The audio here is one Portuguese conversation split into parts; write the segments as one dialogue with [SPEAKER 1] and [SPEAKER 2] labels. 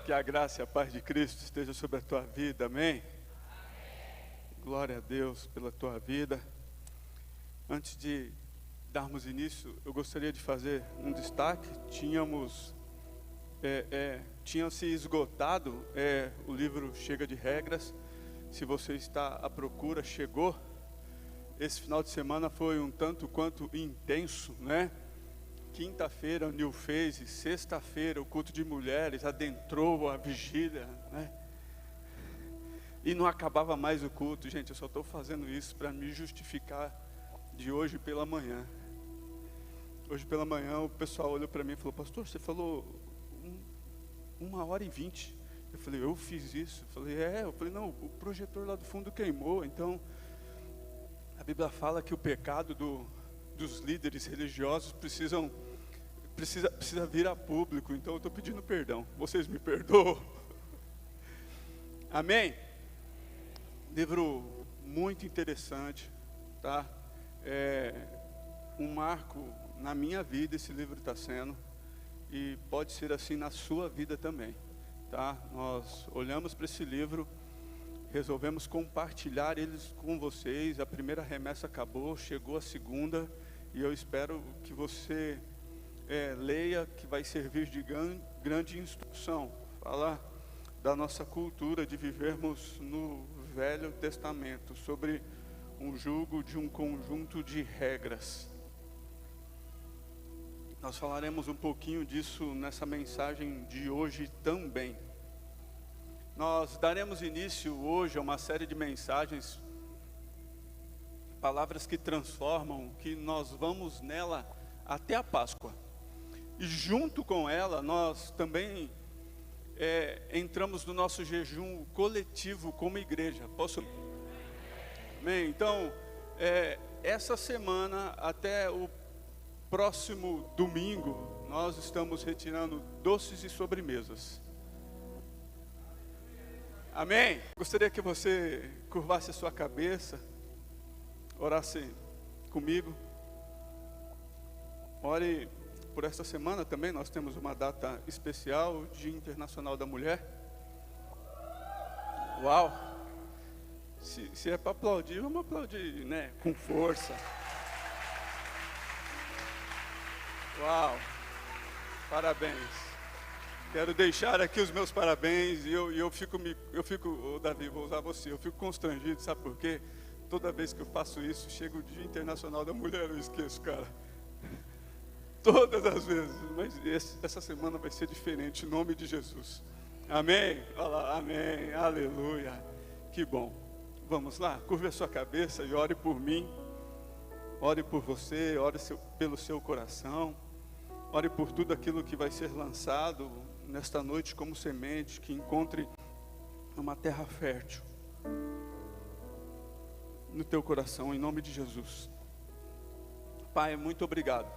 [SPEAKER 1] Que a graça e a paz de Cristo esteja sobre a tua vida, amém? Glória a Deus pela tua vida. Antes de darmos início, eu gostaria de fazer um destaque. Tinha se esgotado o livro Chega de Regras. Se você está à procura, chegou. Esse final de semana foi um tanto quanto intenso, né? Quinta-feira o New Phase, sexta-feira o culto de mulheres adentrou a vigília, né? E não acabava mais o culto. Gente, eu só estou fazendo isso para me justificar de hoje pela manhã. Hoje pela manhã o pessoal olhou para mim e falou: pastor, você falou 1h20. Eu falei: eu fiz isso? Eu falei, não, o projetor lá do fundo queimou. Então a Bíblia fala que o pecado dos líderes religiosos precisa vir a público. Então eu estou pedindo perdão. Vocês me perdoam? Amém? Livro muito interessante, tá? Um marco na minha vida esse livro está sendo, e pode ser assim na sua vida também, tá? Nós olhamos para esse livro, resolvemos compartilhar eles com vocês. A primeira remessa acabou, chegou a segunda, e eu espero que você leia, que vai servir de grande instrução. Falar da nossa cultura de vivermos no Velho Testamento, sobre um jugo de um conjunto de regras. Nós falaremos um pouquinho disso nessa mensagem de hoje também. Nós daremos início hoje a uma série de mensagens, palavras que transformam, que nós vamos nela até a Páscoa. E junto com ela, nós também entramos no nosso jejum coletivo como igreja. Posso? Amém? Então, essa semana até o próximo domingo, nós estamos retirando doces e sobremesas. Amém? Gostaria que você curvasse a sua cabeça, orasse comigo. Ore por esta semana também. Nós temos uma data especial, Dia Internacional da Mulher. Uau! Se é para aplaudir, vamos aplaudir, né? Com força. Uau! Parabéns. Quero deixar aqui os meus parabéns. E eu fico, Davi, vou usar você. Eu fico constrangido, sabe por quê? Toda vez que eu faço isso, chega o Dia Internacional da Mulher, eu esqueço, cara. Todas as vezes. Mas essa semana vai ser diferente, em nome de Jesus. Amém? Olha lá, amém, aleluia. Que bom. Vamos lá, curve a sua cabeça e ore por mim. Ore por você, ore pelo seu coração. Ore por tudo aquilo que vai ser lançado nesta noite como semente, que encontre uma terra fértil no teu coração, em nome de Jesus. Pai, muito obrigado.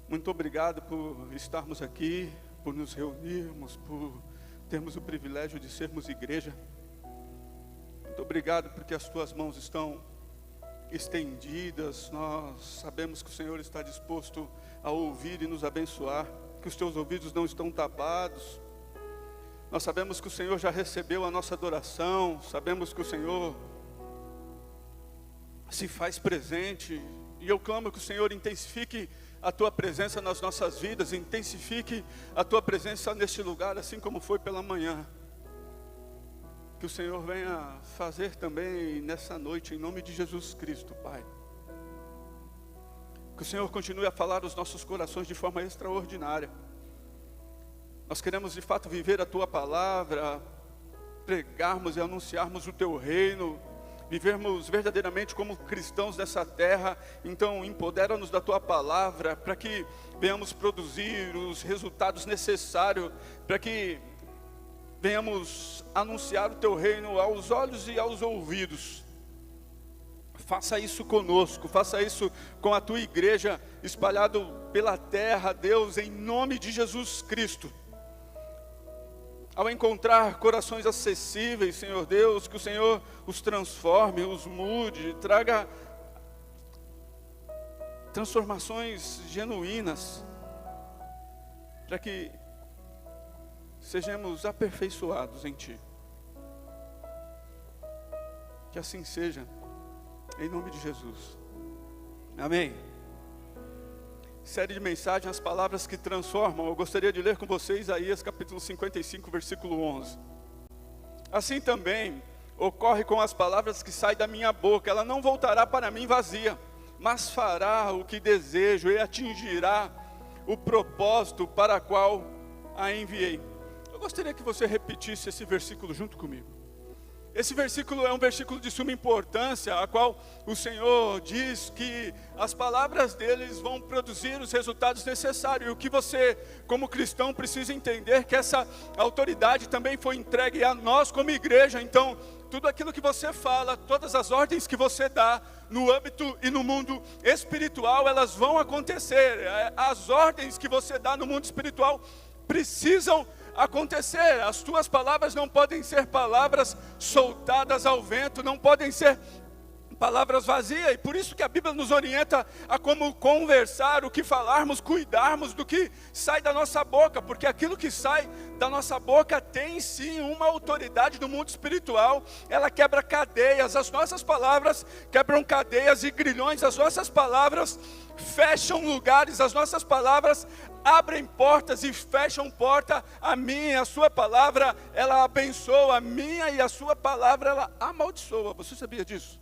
[SPEAKER 1] Muito obrigado por estarmos aqui, por nos reunirmos, por termos o privilégio de sermos igreja. Muito obrigado porque as tuas mãos estão estendidas. Nós sabemos que o Senhor está disposto a ouvir e nos abençoar, que os teus ouvidos não estão tapados. Nós sabemos que o Senhor já recebeu a nossa adoração, sabemos que o Senhor se faz presente, e eu clamo que o Senhor intensifique a tua presença nas nossas vidas, intensifique a tua presença neste lugar, assim como foi pela manhã. Que o Senhor venha fazer também nessa noite, em nome de Jesus Cristo, Pai. Que o Senhor continue a falar aos nossos corações de forma extraordinária. Nós queremos de fato viver a tua palavra, pregarmos e anunciarmos o teu reino, vivermos verdadeiramente como cristãos dessa terra. Então empodera-nos da tua palavra, para que venhamos produzir os resultados necessários, para que venhamos anunciar o teu reino aos olhos e aos ouvidos. Faça isso conosco, faça isso com a tua igreja espalhado pela terra, Deus, em nome de Jesus Cristo. Ao encontrar corações acessíveis, Senhor Deus, que o Senhor os transforme, os mude, traga transformações genuínas, para que sejamos aperfeiçoados em Ti. Que assim seja, em nome de Jesus. Amém. Série de mensagens, as palavras que transformam. Eu gostaria de ler com vocês Isaías capítulo 55, versículo 11. Assim também ocorre com as palavras que saem da minha boca. Ela não voltará para mim vazia, mas fará o que desejo e atingirá o propósito para o qual a enviei. Eu gostaria que você repetisse esse versículo junto comigo. Esse versículo é um versículo de suma importância, a qual o Senhor diz que as palavras deles vão produzir os resultados necessários. E o que você, como cristão, precisa entender que essa autoridade também foi entregue a nós como igreja. Então, tudo aquilo que você fala, todas as ordens que você dá no âmbito e no mundo espiritual, elas vão acontecer. As ordens que você dá no mundo espiritual precisam acontecer. As tuas palavras não podem ser palavras soltadas ao vento, não podem ser palavras vazias, e por isso que a Bíblia nos orienta a como conversar, o que falarmos, cuidarmos do que sai da nossa boca, porque aquilo que sai da nossa boca tem sim uma autoridade no mundo espiritual. Ela quebra cadeias, as nossas palavras quebram cadeias e grilhões, as nossas palavras fecham lugares, as nossas palavras abrem portas e fecham porta. A minha e a sua palavra, ela abençoa, a minha e a sua palavra, ela amaldiçoa. Você sabia disso?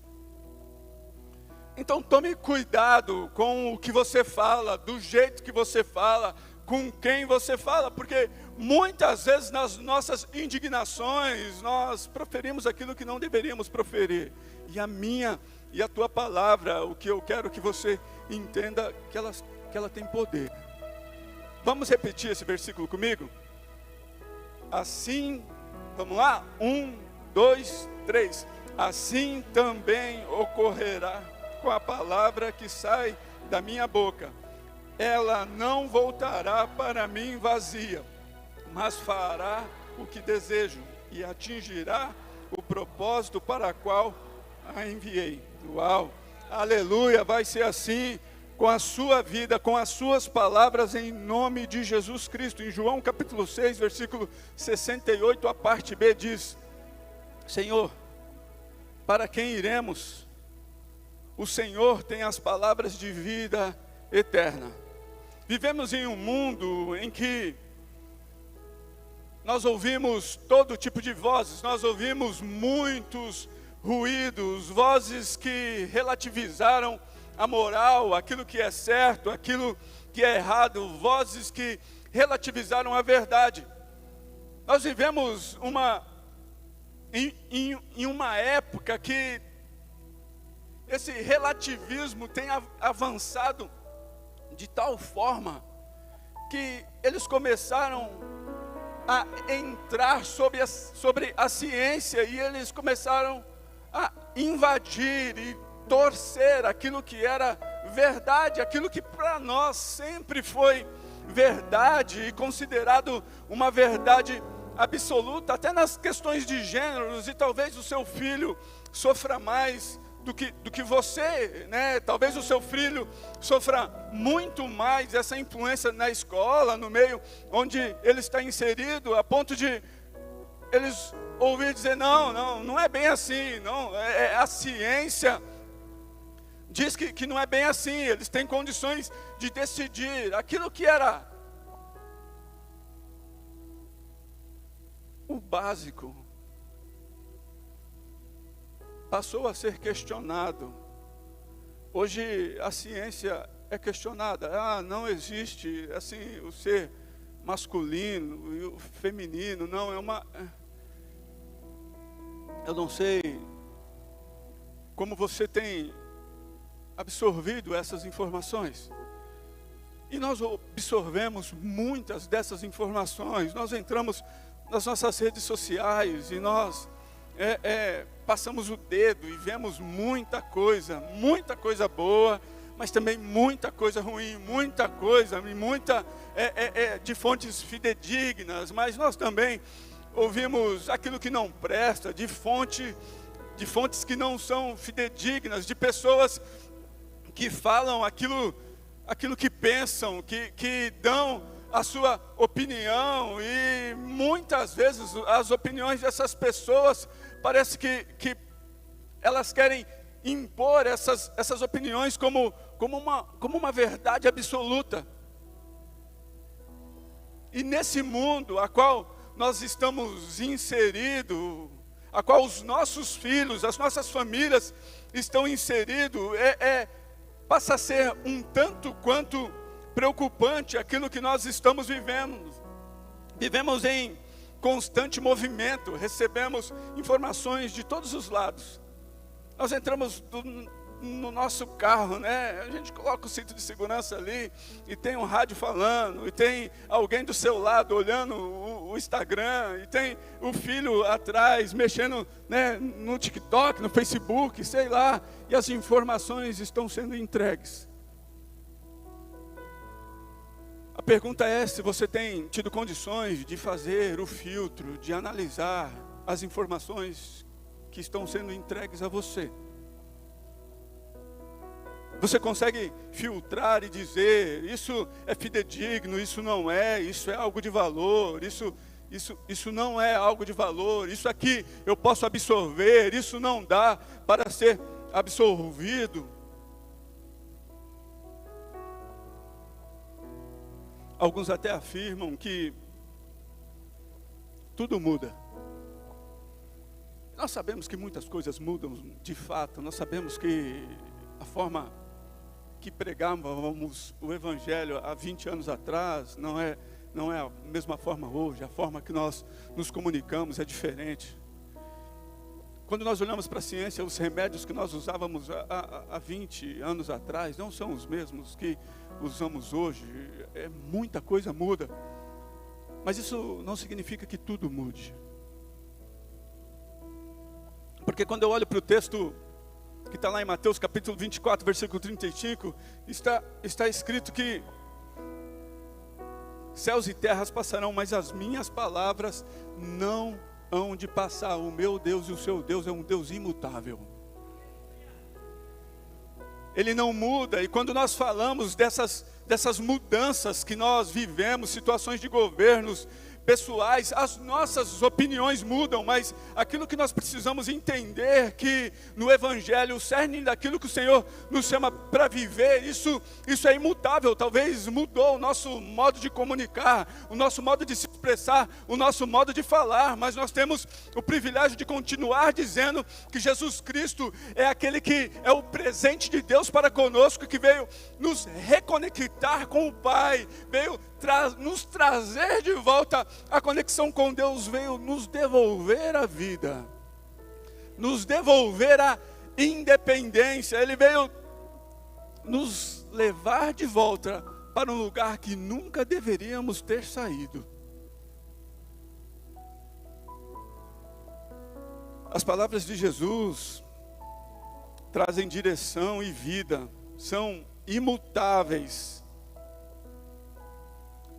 [SPEAKER 1] Então tome cuidado com o que você fala, do jeito que você fala, com quem você fala, porque muitas vezes nas nossas indignações nós proferimos aquilo que não deveríamos proferir. E a minha e a tua palavra, o que eu quero que você entenda, que ela tem poder. Vamos repetir esse versículo comigo? Assim, vamos lá? 1, 2, 3. Assim também ocorrerá com a palavra que sai da minha boca. Ela não voltará para mim vazia, mas fará o que desejo e atingirá o propósito para o qual a enviei. Uau! Aleluia! Vai ser assim com a sua vida, com as suas palavras, em nome de Jesus Cristo. Em João capítulo 6, versículo 68, a parte B diz: Senhor, para quem iremos? O Senhor tem as palavras de vida eterna. Vivemos em um mundo em que nós ouvimos todo tipo de vozes, nós ouvimos muitos ruídos, vozes que relativizaram a moral, aquilo que é certo, aquilo que é errado, vozes que relativizaram a verdade. Nós vivemos em uma época que esse relativismo tem avançado de tal forma que eles começaram a entrar sobre a ciência, e eles começaram a invadir e torcer aquilo que era verdade, aquilo que para nós sempre foi verdade e considerado uma verdade absoluta, até nas questões de gêneros. E talvez o seu filho sofra mais do que você, né? Talvez o seu filho sofra muito mais essa influência na escola, no meio onde ele está inserido, a ponto de eles ouvir dizer: não é bem assim, não, a ciência diz que não é bem assim. Eles têm condições de decidir. Aquilo que era o básico passou a ser questionado. Hoje a ciência é questionada. Não existe assim o ser masculino e o feminino. Não, eu não sei como você tem absorvido essas informações. E nós absorvemos muitas dessas informações. Nós entramos nas nossas redes sociais e nós passamos o dedo e vemos muita coisa boa, mas também muita coisa ruim, muita coisa, de fontes fidedignas, mas nós também ouvimos aquilo que não presta, de fontes que não são fidedignas, de pessoas que falam aquilo que pensam, que dão a sua opinião, e muitas vezes as opiniões dessas pessoas parece que elas querem impor essas opiniões como uma verdade absoluta. E nesse mundo a qual nós estamos inseridos, a qual os nossos filhos, as nossas famílias estão inseridos, passa a ser um tanto quanto preocupante aquilo que nós estamos vivendo. Vivemos em constante movimento, recebemos informações de todos os lados. Nós entramos no nosso carro, né? A gente coloca o cinto de segurança ali, e tem um rádio falando, e tem alguém do seu lado olhando o Instagram, e tem o filho atrás mexendo, né, no TikTok, no Facebook, sei lá, e as informações estão sendo entregues. A pergunta é se você tem tido condições de fazer o filtro, de analisar as informações que estão sendo entregues a você. Você consegue filtrar e dizer, isso é fidedigno, isso não é, isso é algo de valor, isso não é algo de valor, isso aqui eu posso absorver, isso não dá para ser absorvido. Alguns até afirmam que tudo muda. Nós sabemos que muitas coisas mudam de fato, nós sabemos que a forma que pregávamos o Evangelho há 20 anos atrás não é a mesma forma hoje, a forma que nós nos comunicamos é diferente. Quando nós olhamos para a ciência, os remédios que nós usávamos há 20 anos atrás não são os mesmos que usamos hoje, muita coisa muda, mas isso não significa que tudo mude. Porque quando eu olho para o texto que está lá em Mateus capítulo 24, versículo 35, está escrito que céus e terras passarão, mas as minhas palavras não hão de passar. O meu Deus e o seu Deus é um Deus imutável. Ele não muda, e quando nós falamos dessas mudanças que nós vivemos, situações de governos pessoais, as nossas opiniões mudam, mas aquilo que nós precisamos entender que no Evangelho, o cerne daquilo que o Senhor nos chama para viver, isso é imutável. Talvez mudou o nosso modo de comunicar, o nosso modo de se expressar, o nosso modo de falar, mas nós temos o privilégio de continuar dizendo que Jesus Cristo é aquele que é o presente de Deus para conosco, que veio nos reconectar com o Pai, veio nos trazer de volta a conexão com Deus, veio nos devolver a vida, nos devolver a independência. Ele veio nos levar de volta para um lugar que nunca deveríamos ter saído. As palavras de Jesus trazem direção e vida, são imutáveis.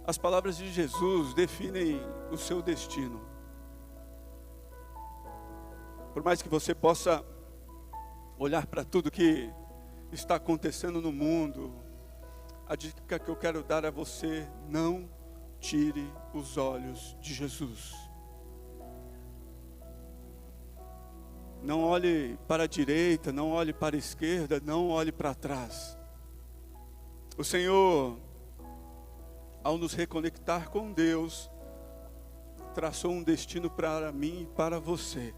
[SPEAKER 1] As palavras de Jesus definem o seu destino. Por mais que você possa olhar para tudo que está acontecendo no mundo, a dica que eu quero dar a você: não tire os olhos de Jesus. Não olhe para a direita, não olhe para a esquerda, não olhe para trás. O Senhor, ao nos reconectar com Deus, traçou um destino para mim e para você.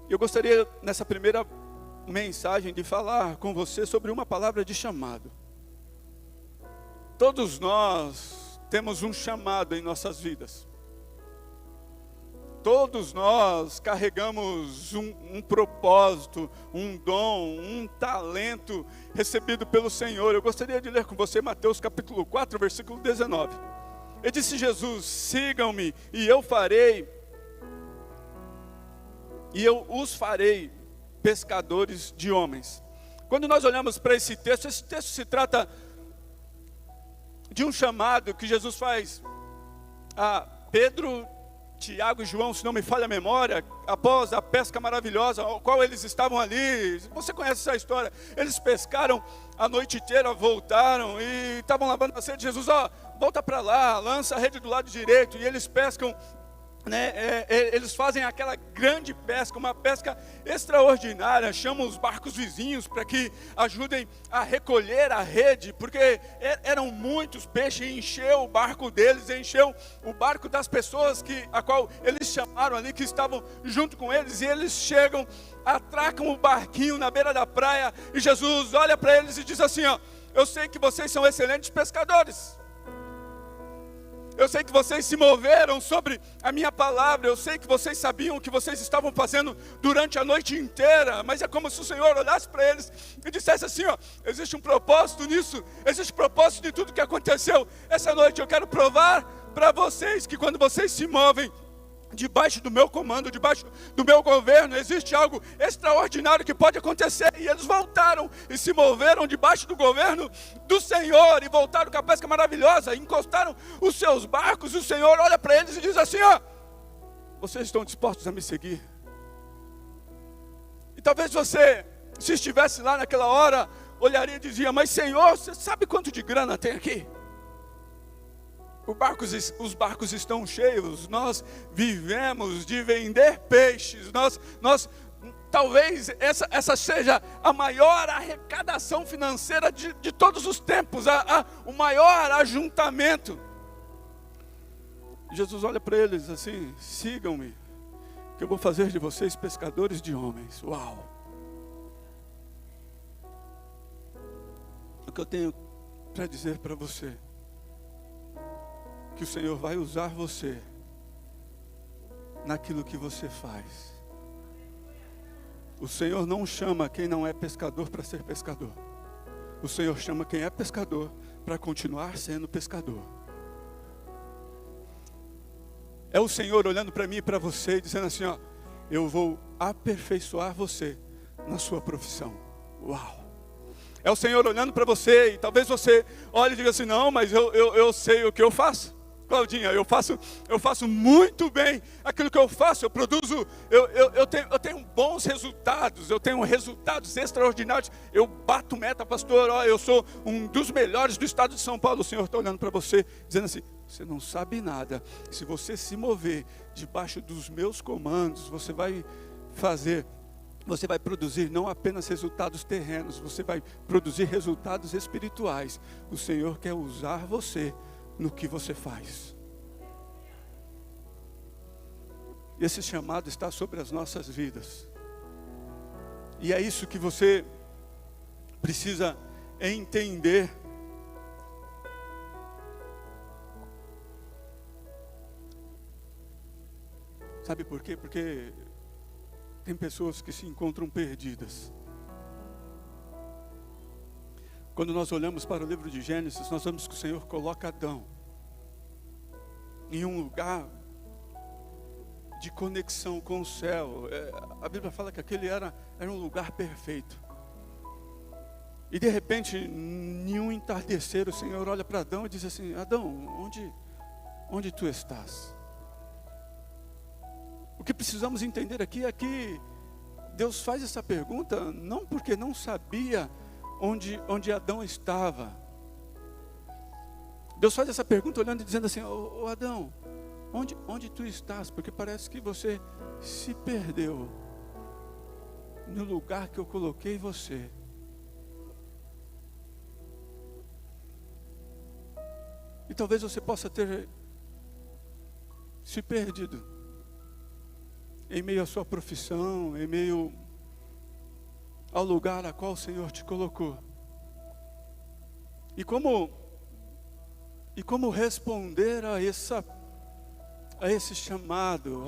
[SPEAKER 1] Eu gostaria, nessa primeira mensagem, de falar com você sobre uma palavra de chamado. Todos nós temos um chamado em nossas vidas. Todos nós carregamos um propósito, um dom, um talento recebido pelo Senhor. Eu gostaria de ler com você Mateus capítulo 4, versículo 19. Ele disse Jesus: sigam-me e eu os farei pescadores de homens. Quando nós olhamos para esse texto se trata de um chamado que Jesus faz a Pedro, Tiago e João, se não me falha a memória, após a pesca maravilhosa, ao qual eles estavam ali. Você conhece essa história? Eles pescaram a noite inteira, voltaram e estavam lavando a sede de Jesus. volta para lá, lança a rede do lado direito, e eles pescam, né, eles fazem aquela grande pesca, uma pesca extraordinária, chamam os barcos vizinhos para que ajudem a recolher a rede, porque eram muitos peixes, e encheu o barco deles, encheu o barco das pessoas a qual eles chamaram ali, que estavam junto com eles, e eles chegam, atracam o barquinho na beira da praia, e Jesus olha para eles e diz assim, ó: eu sei que vocês são excelentes pescadores, eu sei que vocês se moveram sobre a minha palavra, eu sei que vocês sabiam o que vocês estavam fazendo durante a noite inteira, mas é como se o Senhor olhasse para eles e dissesse assim, ó: existe um propósito nisso, existe propósito de tudo que aconteceu essa noite. Eu quero provar para vocês que quando vocês se movem debaixo do meu comando, debaixo do meu governo, existe algo extraordinário que pode acontecer. E eles voltaram e se moveram debaixo do governo do Senhor, e voltaram com a pesca maravilhosa, encostaram os seus barcos, e o Senhor olha para eles e diz assim, ó: vocês estão dispostos a me seguir? E talvez você, se estivesse lá naquela hora, olharia e dizia: mas Senhor, você sabe quanto de grana tem aqui? Os barcos estão cheios, nós vivemos de vender peixes, talvez essa seja a maior arrecadação financeira de todos os tempos, o maior ajuntamento. Jesus olha para eles assim: sigam-me, que eu vou fazer de vocês pescadores de homens. Uau! O que eu tenho para dizer para você, que o Senhor vai usar você naquilo que você faz. O Senhor não chama quem não é pescador para ser pescador. O Senhor chama quem é pescador para continuar sendo pescador. É o Senhor olhando para mim e para você e dizendo assim, ó: eu vou aperfeiçoar você na sua profissão. Uau! É o Senhor olhando para você, e talvez você olhe e diga assim: não, mas eu sei o que eu faço. Claudinha, eu faço muito bem aquilo que eu faço, eu produzo, eu tenho bons resultados, eu tenho resultados extraordinários, eu bato meta, pastor, ó, eu sou um dos melhores do estado de São Paulo. O Senhor está olhando para você, dizendo assim: você não sabe nada. Se você se mover debaixo dos meus comandos, você vai produzir não apenas resultados terrenos, você vai produzir resultados espirituais. O Senhor quer usar você no que você faz. Esse chamado está sobre as nossas vidas. E é isso que você precisa entender. Sabe por quê? Porque tem pessoas que se encontram perdidas. Quando nós olhamos para o livro de Gênesis, nós vemos que o Senhor coloca Adão em um lugar de conexão com o céu. A Bíblia fala que aquele era um lugar perfeito. E de repente, em um entardecer, o Senhor olha para Adão e diz assim: Adão, onde tu estás? O que precisamos entender aqui é que Deus faz essa pergunta não porque não sabia onde Adão estava. Deus faz essa pergunta olhando e dizendo assim: ô Adão, onde tu estás? Porque parece que você se perdeu no lugar que eu coloquei você. E talvez você possa ter se perdido em meio à sua profissão, em meio ao lugar a qual o Senhor te colocou. E como responder a esse chamado,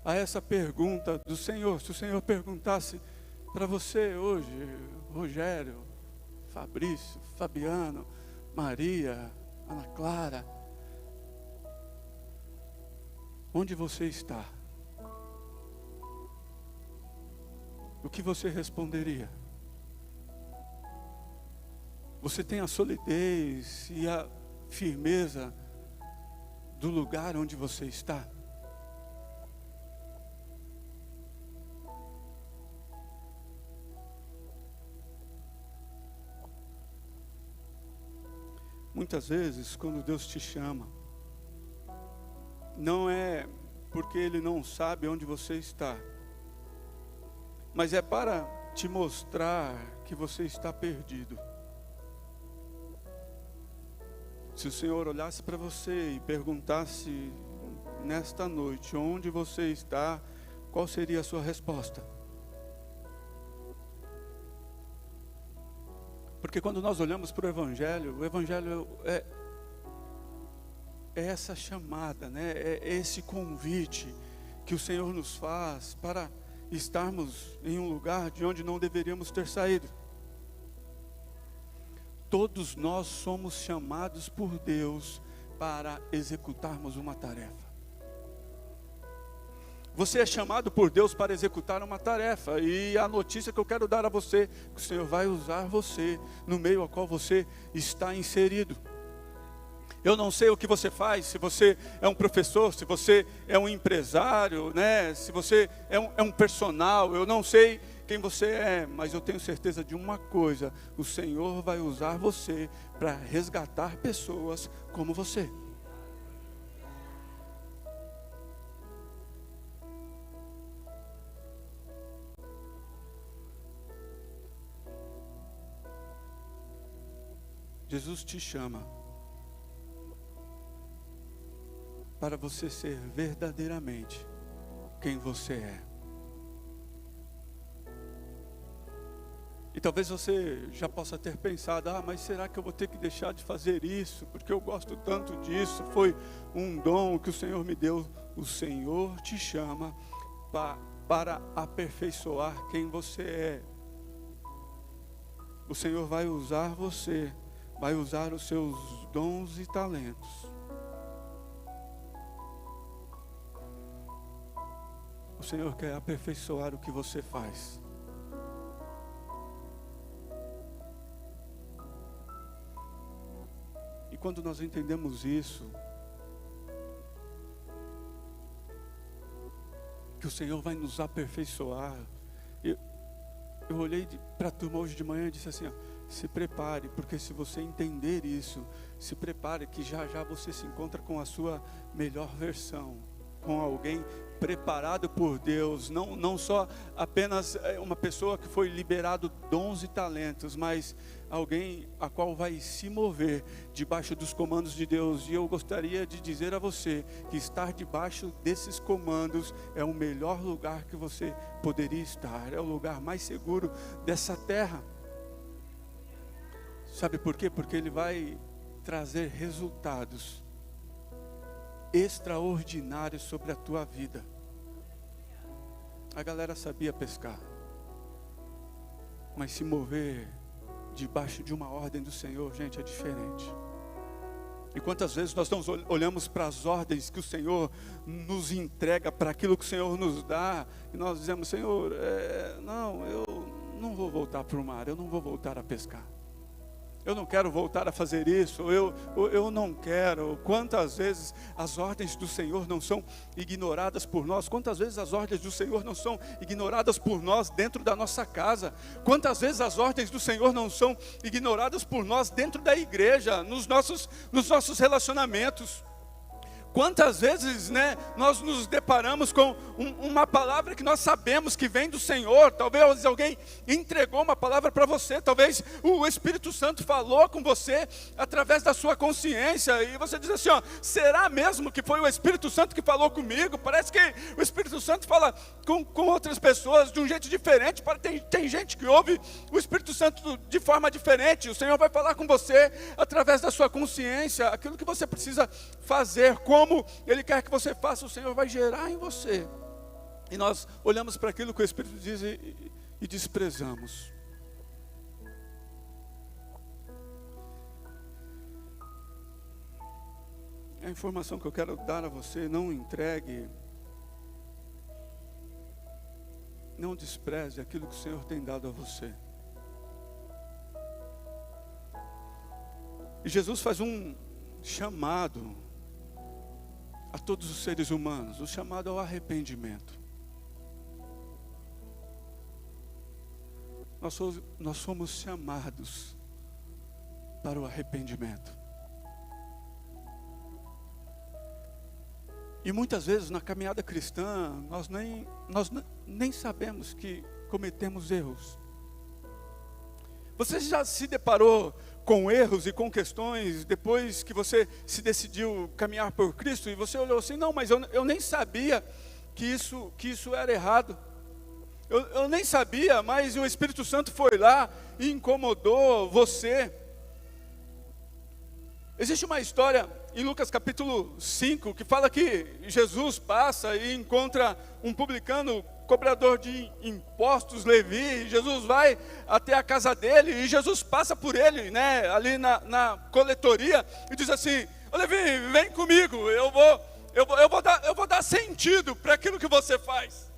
[SPEAKER 1] a essa pergunta do Senhor? Se o Senhor perguntasse para você hoje: Rogério, Fabrício, Fabiano, Maria, Ana Clara, onde você está? O que você responderia? Você tem a solidez e a firmeza do lugar onde você está? Muitas vezes, quando Deus te chama, não é porque Ele não sabe onde você está, mas é para te mostrar que você está perdido. Se o Senhor olhasse para você e perguntasse nesta noite onde você está, qual seria a sua resposta? Porque quando nós olhamos para o Evangelho é essa chamada, né? É esse convite que o Senhor nos faz para estarmos em um lugar de onde não deveríamos ter saído. Todos nós somos chamados por Deus para executarmos uma tarefa. Você é chamado por Deus para executar uma tarefa, e a notícia que eu quero dar a você, que o Senhor vai usar você no meio ao qual você está inserido. Eu não sei o que você faz, se você é um professor, se você é um empresário, né? Se você é um personal, eu não sei quem você é, mas eu tenho certeza de uma coisa: o Senhor vai usar você para resgatar pessoas como você. Jesus te chama para você ser verdadeiramente quem você é. E talvez você já possa ter pensado: mas será que eu vou ter que deixar de fazer isso? Porque eu gosto tanto disso, foi um dom que o Senhor me deu. O Senhor te chama para aperfeiçoar quem você é. O Senhor vai usar você, vai usar os seus dons e talentos. O Senhor quer aperfeiçoar o que você faz. E quando nós entendemos isso, que o Senhor vai nos aperfeiçoar, eu olhei para a turma hoje de manhã e disse assim: se prepare, porque se você entender isso, se prepare que já já você se encontra com a sua melhor versão, com alguém preparado por Deus, não só apenas uma pessoa que foi liberado dons e talentos, mas alguém a qual vai se mover debaixo dos comandos de Deus. E eu gostaria de dizer a você que estar debaixo desses comandos é o melhor lugar que você poderia estar, é o lugar mais seguro dessa terra. Sabe por quê? Porque ele vai trazer resultados extraordinários sobre a tua vida. A galera sabia pescar, mas se mover debaixo de uma ordem do Senhor, gente, é diferente. E quantas vezes nós não olhamos para as ordens que o Senhor nos entrega, para aquilo que o Senhor nos dá, e nós dizemos: Senhor, não, eu não vou voltar para o mar, eu não vou voltar a pescar. Eu não quero voltar a fazer isso, eu não quero. Quantas vezes as ordens do Senhor não são ignoradas por nós? Quantas vezes as ordens do Senhor não são ignoradas por nós dentro da nossa casa? Quantas vezes as ordens do Senhor não são ignoradas por nós dentro da igreja, nos nossos relacionamentos? Quantas vezes, né, nós nos deparamos com uma palavra que nós sabemos que vem do Senhor? Talvez alguém entregou uma palavra para você, talvez o Espírito Santo falou com você através da sua consciência, e você diz assim: será mesmo que foi o Espírito Santo que falou comigo? Parece que o Espírito Santo fala com outras pessoas de um jeito diferente. Tem gente que ouve o Espírito Santo de forma diferente. O Senhor vai falar com você através da sua consciência, aquilo que você precisa fazer, como Ele quer que você faça, o Senhor vai gerar em você. E nós olhamos para aquilo que o Espírito diz e desprezamos. A informação que eu quero dar a você: não entregue, não despreze aquilo que o Senhor tem dado a você. E Jesus faz um chamado a todos os seres humanos, o chamado ao arrependimento. Nós somos chamados para o arrependimento. E muitas vezes na caminhada cristã, nós nem sabemos que cometemos erros. Você já se deparou com erros e com questões depois que você se decidiu caminhar por Cristo e você olhou assim, não, mas eu nem sabia que isso era errado. Eu nem sabia, mas o Espírito Santo foi lá e incomodou você. Existe uma história em Lucas capítulo 5, que fala que Jesus passa e encontra um publicano, cobrador de impostos, Levi, e Jesus vai até a casa dele, e Jesus passa por ele, né, ali na coletoria, e diz assim, ô Levi, vem comigo, eu vou dar sentido para aquilo que você faz.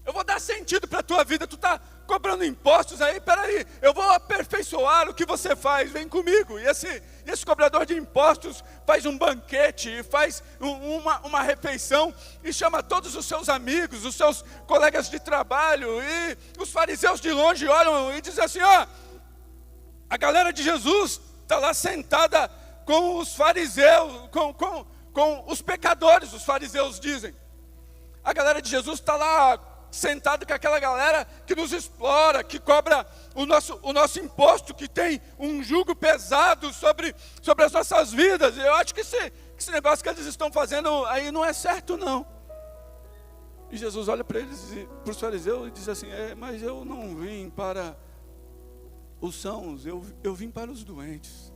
[SPEAKER 1] Eu vou dar sentido para a tua vida, tu está cobrando impostos aí, peraí, eu vou aperfeiçoar o que você faz, vem comigo. E esse cobrador de impostos faz um banquete, faz uma refeição, e chama todos os seus amigos, os seus colegas de trabalho, e os fariseus de longe olham e dizem assim, ó, a galera de Jesus está lá sentada com os fariseus, com os pecadores, os fariseus dizem. A galera de Jesus está lá sentado com aquela galera que nos explora, que cobra o nosso imposto, que tem um jugo pesado sobre as nossas vidas. Eu acho que esse negócio que eles estão fazendo aí não é certo, não. E Jesus olha para eles, para os fariseus, e diz assim, mas eu não vim para os sãos, eu vim para os doentes.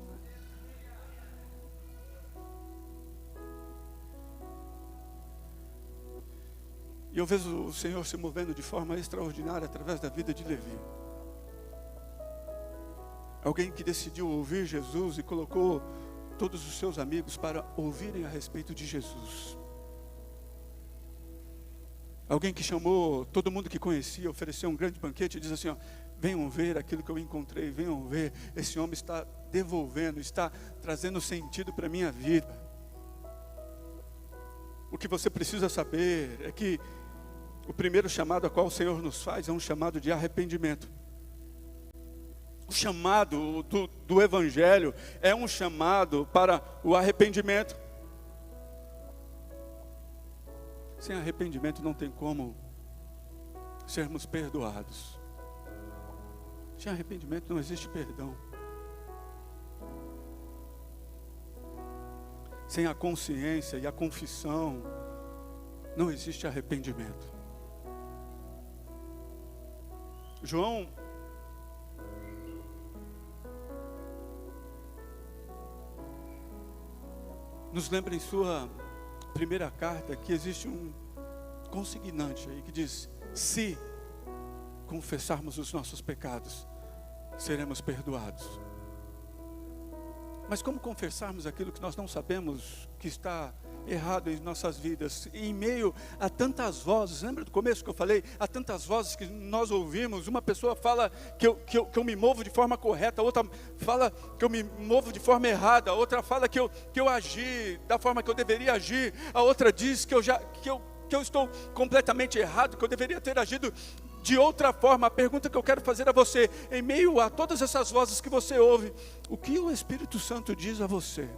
[SPEAKER 1] E eu vejo o Senhor se movendo de forma extraordinária através da vida de Levi. Alguém que decidiu ouvir Jesus e colocou todos os seus amigos para ouvirem a respeito de Jesus. Alguém que chamou todo mundo que conhecia, ofereceu um grande banquete e diz assim, ó, venham ver aquilo que eu encontrei, venham ver, esse homem está devolvendo, está trazendo sentido para a minha vida. O que você precisa saber é que o primeiro chamado a qual o Senhor nos faz é um chamado de arrependimento. O chamado do Evangelho é um chamado para o arrependimento. Sem arrependimento não tem como sermos perdoados. Sem arrependimento não existe perdão. Sem a consciência e a confissão não existe arrependimento. João nos lembra em sua primeira carta que existe um consignante aí que diz, se confessarmos os nossos pecados, seremos perdoados. Mas como confessarmos aquilo que nós não sabemos que está errado em nossas vidas? Em meio a tantas vozes, lembra do começo que eu falei? Há tantas vozes que nós ouvimos. Uma pessoa fala que eu me movo de forma correta, outra fala que eu me movo de forma errada, a outra fala que eu agi da forma que eu deveria agir, a outra diz que eu estou completamente errado, que eu deveria ter agido de outra forma. A pergunta que eu quero fazer a você, em meio a todas essas vozes que você ouve, o que o Espírito Santo diz a você?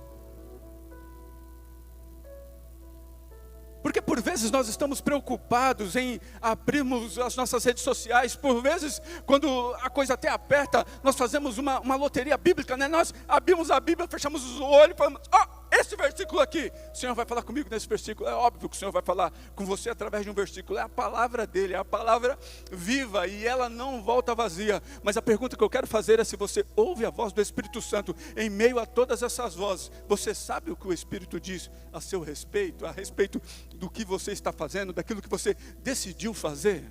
[SPEAKER 1] Porque por vezes nós estamos preocupados em abrirmos as nossas redes sociais. Por vezes, quando a coisa até aperta, nós fazemos uma loteria bíblica, né? Nós abrimos a Bíblia, fechamos os olhos e falamos, esse versículo aqui, o Senhor vai falar comigo nesse versículo. É óbvio que o Senhor vai falar com você através de um versículo. É a palavra dele, é a palavra viva, e ela não volta vazia. Mas a pergunta que eu quero fazer é se você ouve a voz do Espírito Santo em meio a todas essas vozes. Você sabe o que o Espírito diz a seu respeito, a respeito do que você está fazendo, daquilo que você decidiu fazer?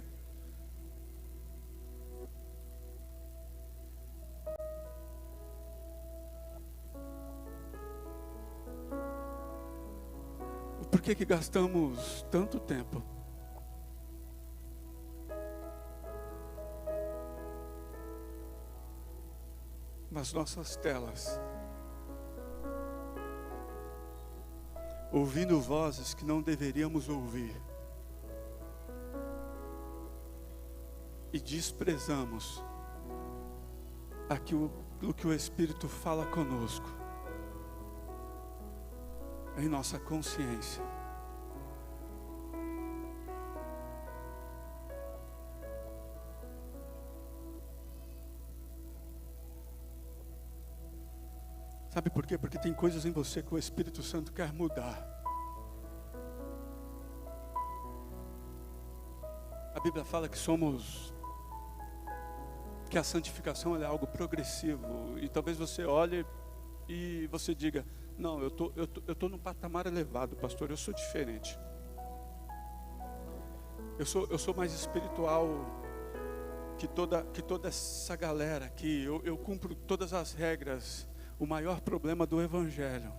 [SPEAKER 1] Por que gastamos tanto tempo nas nossas telas, ouvindo vozes que não deveríamos ouvir, e desprezamos aquilo que o Espírito fala conosco? em nossa consciência. Sabe por quê? Porque tem coisas em você que o Espírito Santo quer mudar. A Bíblia fala que a santificação é algo progressivo. E talvez você olhe e você diga: não, eu tô num patamar elevado, pastor, eu sou diferente. Eu sou mais espiritual que toda essa galera, que eu cumpro todas as regras. O maior problema do Evangelho,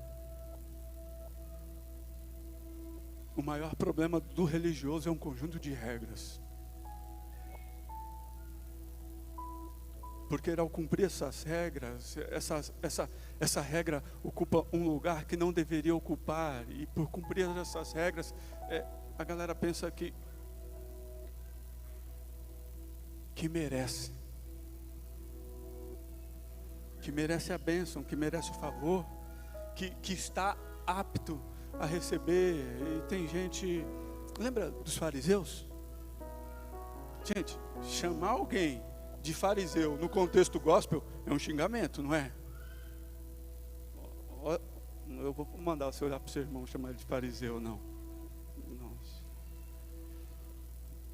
[SPEAKER 1] o maior problema do religioso é um conjunto de regras. Porque ao cumprir essas regras, essa regra ocupa um lugar que não deveria ocupar. E por cumprir essas regras, a galera pensa que merece. Que merece a bênção, que merece o favor, que está apto a receber. E tem gente, lembra dos fariseus? Gente, chamar alguém de fariseu no contexto gospel é um xingamento, não é? Eu vou mandar você olhar para o seu irmão, chamar ele de fariseu, não.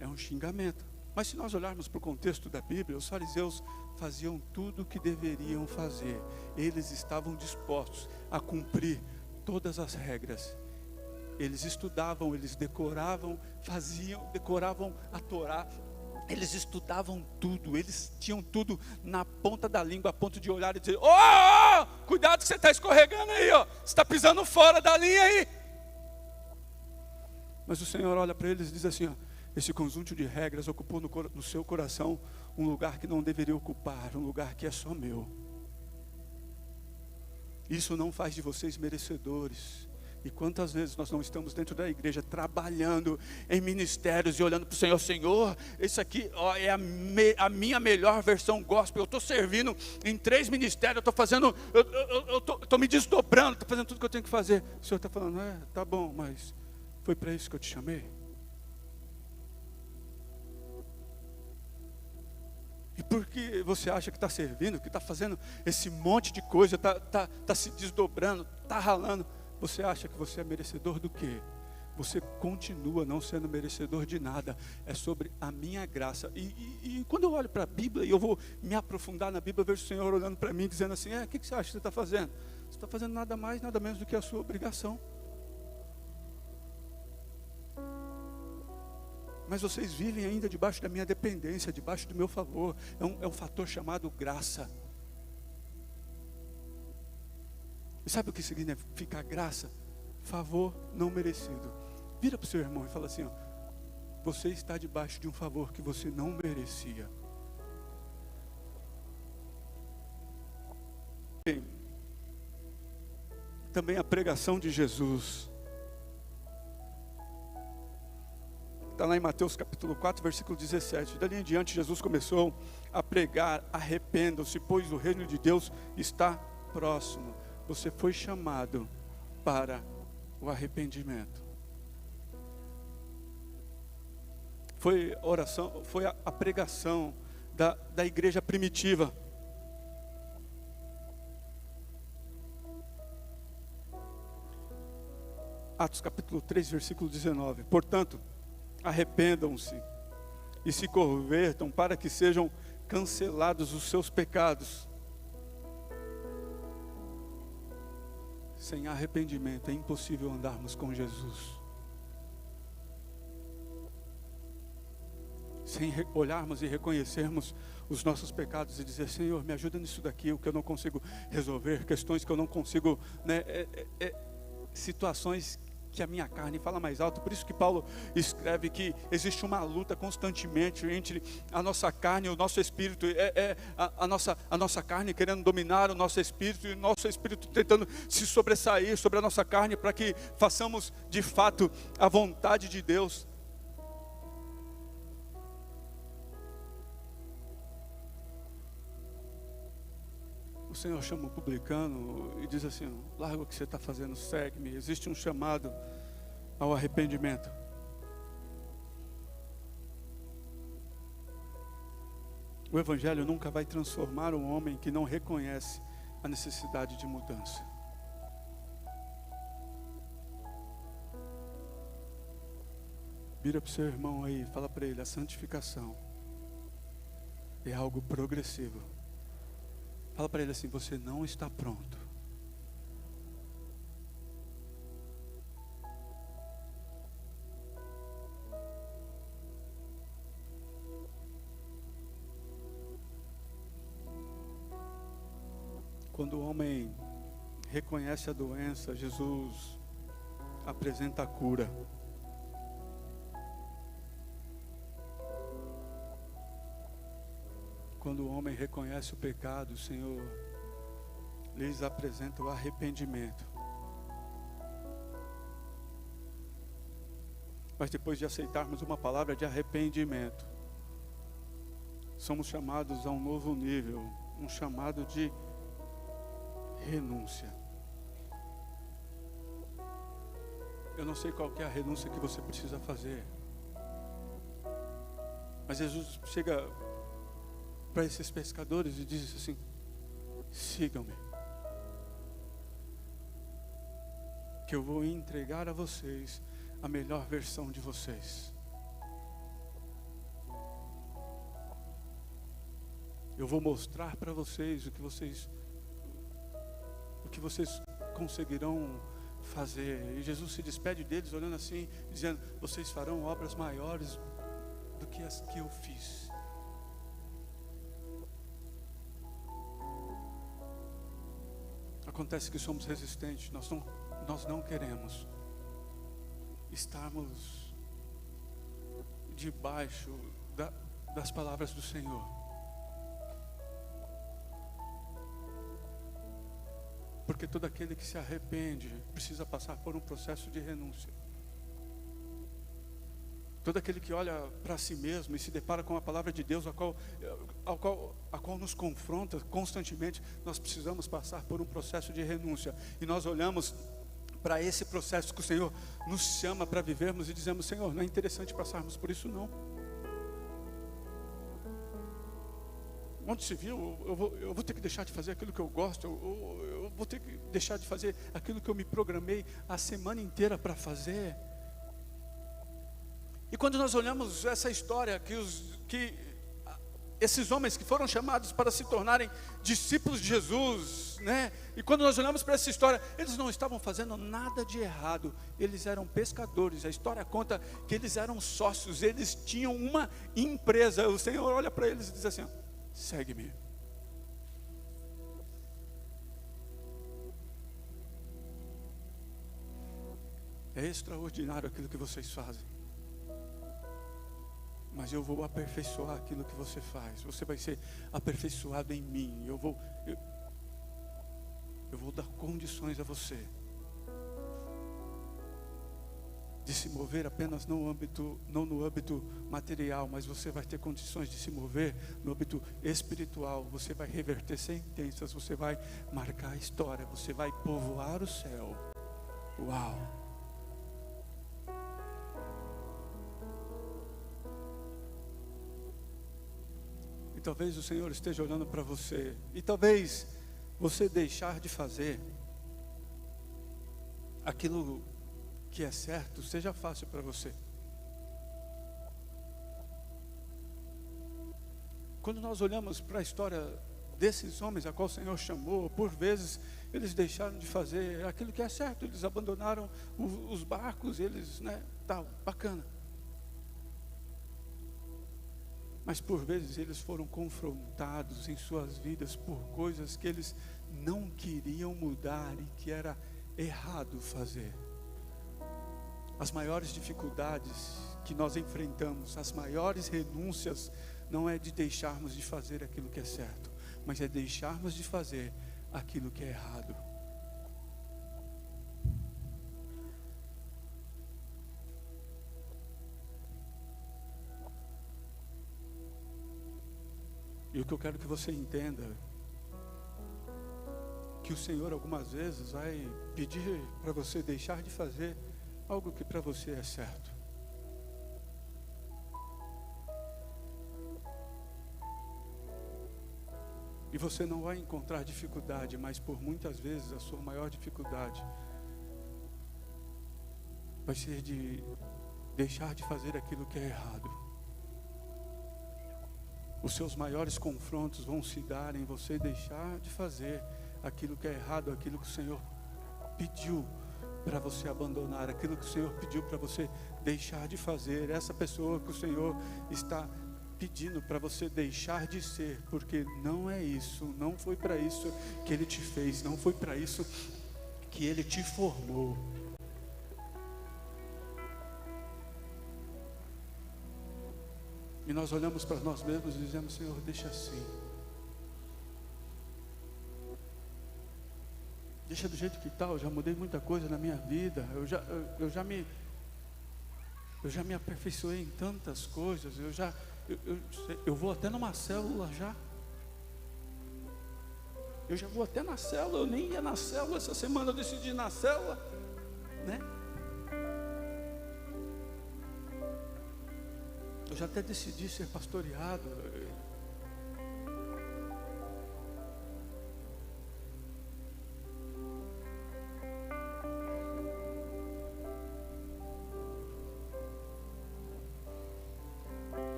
[SPEAKER 1] É um xingamento. Mas se nós olharmos para o contexto da Bíblia, os fariseus faziam tudo o que deveriam fazer. Eles estavam dispostos a cumprir todas as regras. Eles estudavam, eles decoravam a Torá. Eles estudavam tudo, eles tinham tudo na ponta da língua, a ponto de olhar e dizer: cuidado que você está escorregando aí, você está pisando fora da linha aí. Mas o Senhor olha para eles e diz assim: esse conjunto de regras ocupou no seu coração um lugar que não deveria ocupar, um lugar que é só meu. Isso não faz de vocês merecedores. E quantas vezes nós não estamos dentro da igreja trabalhando em ministérios e olhando para o Senhor: Senhor, isso aqui é a minha melhor versão gospel. Eu estou servindo em 3 ministérios, eu estou fazendo, eu estou me desdobrando, estou fazendo tudo que eu tenho que fazer. O Senhor está falando: tá bom, mas foi para isso que eu te chamei? E por que você acha que está servindo, que está fazendo esse monte de coisa, está se desdobrando, está ralando? Você acha que você é merecedor do quê? Você continua não sendo merecedor de nada. É sobre a minha graça. E quando eu olho para a Bíblia e eu vou me aprofundar na Bíblia, eu vejo o Senhor olhando para mim dizendo assim: o que você acha que você está fazendo? Você está fazendo nada mais, nada menos do que a sua obrigação. Mas vocês vivem ainda debaixo da minha dependência, debaixo do meu favor. É um fator chamado graça. E sabe o que significa graça? Favor não merecido. Vira para o seu irmão e fala assim: você está debaixo de um favor que você não merecia. Também a pregação de Jesus. Está lá em Mateus capítulo 4, versículo 17. Dali em diante Jesus começou a pregar: arrependam-se, pois o reino de Deus está próximo. Você foi chamado para o arrependimento. Foi oração, foi a pregação da igreja primitiva. Atos capítulo 3, versículo 19. Portanto, arrependam-se e se convertam para que sejam cancelados os seus pecados. Sem arrependimento é impossível andarmos com Jesus. Sem olharmos e reconhecermos os nossos pecados e dizer: Senhor, me ajuda nisso daqui, o que eu não consigo resolver, questões que eu não consigo, situações que a minha carne fala mais alto. Por isso que Paulo escreve que existe uma luta constantemente entre a nossa carne e o nosso espírito. A nossa carne querendo dominar o nosso espírito, e o nosso espírito tentando se sobressair sobre a nossa carne, para que façamos de fato a vontade de Deus. O Senhor chama o publicano e diz assim: larga o que você está fazendo, segue-me. Existe um chamado ao arrependimento. O Evangelho nunca vai transformar um homem que não reconhece a necessidade de mudança. Vira para o seu irmão aí, fala para ele: a santificação é algo progressivo. Fala para ele assim: você não está pronto. Quando o homem reconhece a doença, Jesus apresenta a cura. Quando o homem reconhece o pecado, o Senhor lhes apresenta o arrependimento. Mas depois de aceitarmos uma palavra de arrependimento, somos chamados a um novo nível, um chamado de renúncia. Eu não sei qual que é a renúncia que você precisa fazer, mas Jesus chega para esses pescadores e diz assim: sigam-me, que eu vou entregar a vocês a melhor versão de vocês. Eu vou mostrar para vocês o que vocês conseguirão fazer. E Jesus se despede deles olhando assim, dizendo: vocês farão obras maiores do que as que eu fiz. Acontece que somos resistentes, nós não queremos estarmos debaixo das palavras do Senhor. Porque todo aquele que se arrepende precisa passar por um processo de renúncia. Todo aquele que olha para si mesmo e se depara com a palavra de Deus, a qual nos confronta constantemente, nós precisamos passar por um processo de renúncia. E nós olhamos para esse processo que o Senhor nos chama para vivermos e dizemos: Senhor, não é interessante passarmos por isso não. Onde se viu, eu vou ter que deixar de fazer aquilo que eu gosto, eu vou ter que deixar de fazer aquilo que eu me programei a semana inteira para fazer. E quando nós olhamos essa história, que esses homens que foram chamados para se tornarem discípulos de Jesus, né? E quando nós olhamos para essa história, eles não estavam fazendo nada de errado, eles eram pescadores. A história conta que eles eram sócios, eles tinham uma empresa. O Senhor olha para eles e diz assim: segue-me. É extraordinário aquilo que vocês fazem, mas eu vou aperfeiçoar aquilo que você faz. Você vai ser aperfeiçoado em mim. Eu vou dar condições a você de se mover apenas não no âmbito material, mas você vai ter condições de se mover no âmbito espiritual. Você vai reverter sentenças, você vai marcar a história, você vai povoar o céu. Uau! E talvez o Senhor esteja olhando para você, e talvez você deixar de fazer aquilo que é certo seja fácil para você. Quando nós olhamos para a história desses homens a qual o Senhor chamou, por vezes eles deixaram de fazer aquilo que é certo, eles abandonaram os barcos, eles, tal, bacana. Mas por vezes eles foram confrontados em suas vidas por coisas que eles não queriam mudar e que era errado fazer. As maiores dificuldades que nós enfrentamos, as maiores renúncias, não é de deixarmos de fazer aquilo que é certo, mas é deixarmos de fazer aquilo que é errado. E o que eu quero que você entenda que o Senhor algumas vezes vai pedir para você deixar de fazer algo que para você é certo. E você não vai encontrar dificuldade, mas por muitas vezes a sua maior dificuldade vai ser de deixar de fazer aquilo que é errado. Os seus maiores confrontos vão se dar em você deixar de fazer aquilo que é errado, aquilo que o Senhor pediu para você abandonar, aquilo que o Senhor pediu para você deixar de fazer. Essa pessoa que o Senhor está pedindo para você deixar de ser, porque não é isso, não foi para isso que Ele te fez, não foi para isso que Ele te formou. E nós olhamos para nós mesmos e dizemos: Senhor, deixa assim. Deixa do jeito que está. Eu já mudei muita coisa na minha vida. Eu já me aperfeiçoei em tantas coisas. Eu vou até numa célula já. Eu já vou até na célula. Eu nem ia na célula. Essa semana eu decidi ir na célula, né? Eu já até decidi ser pastoreado.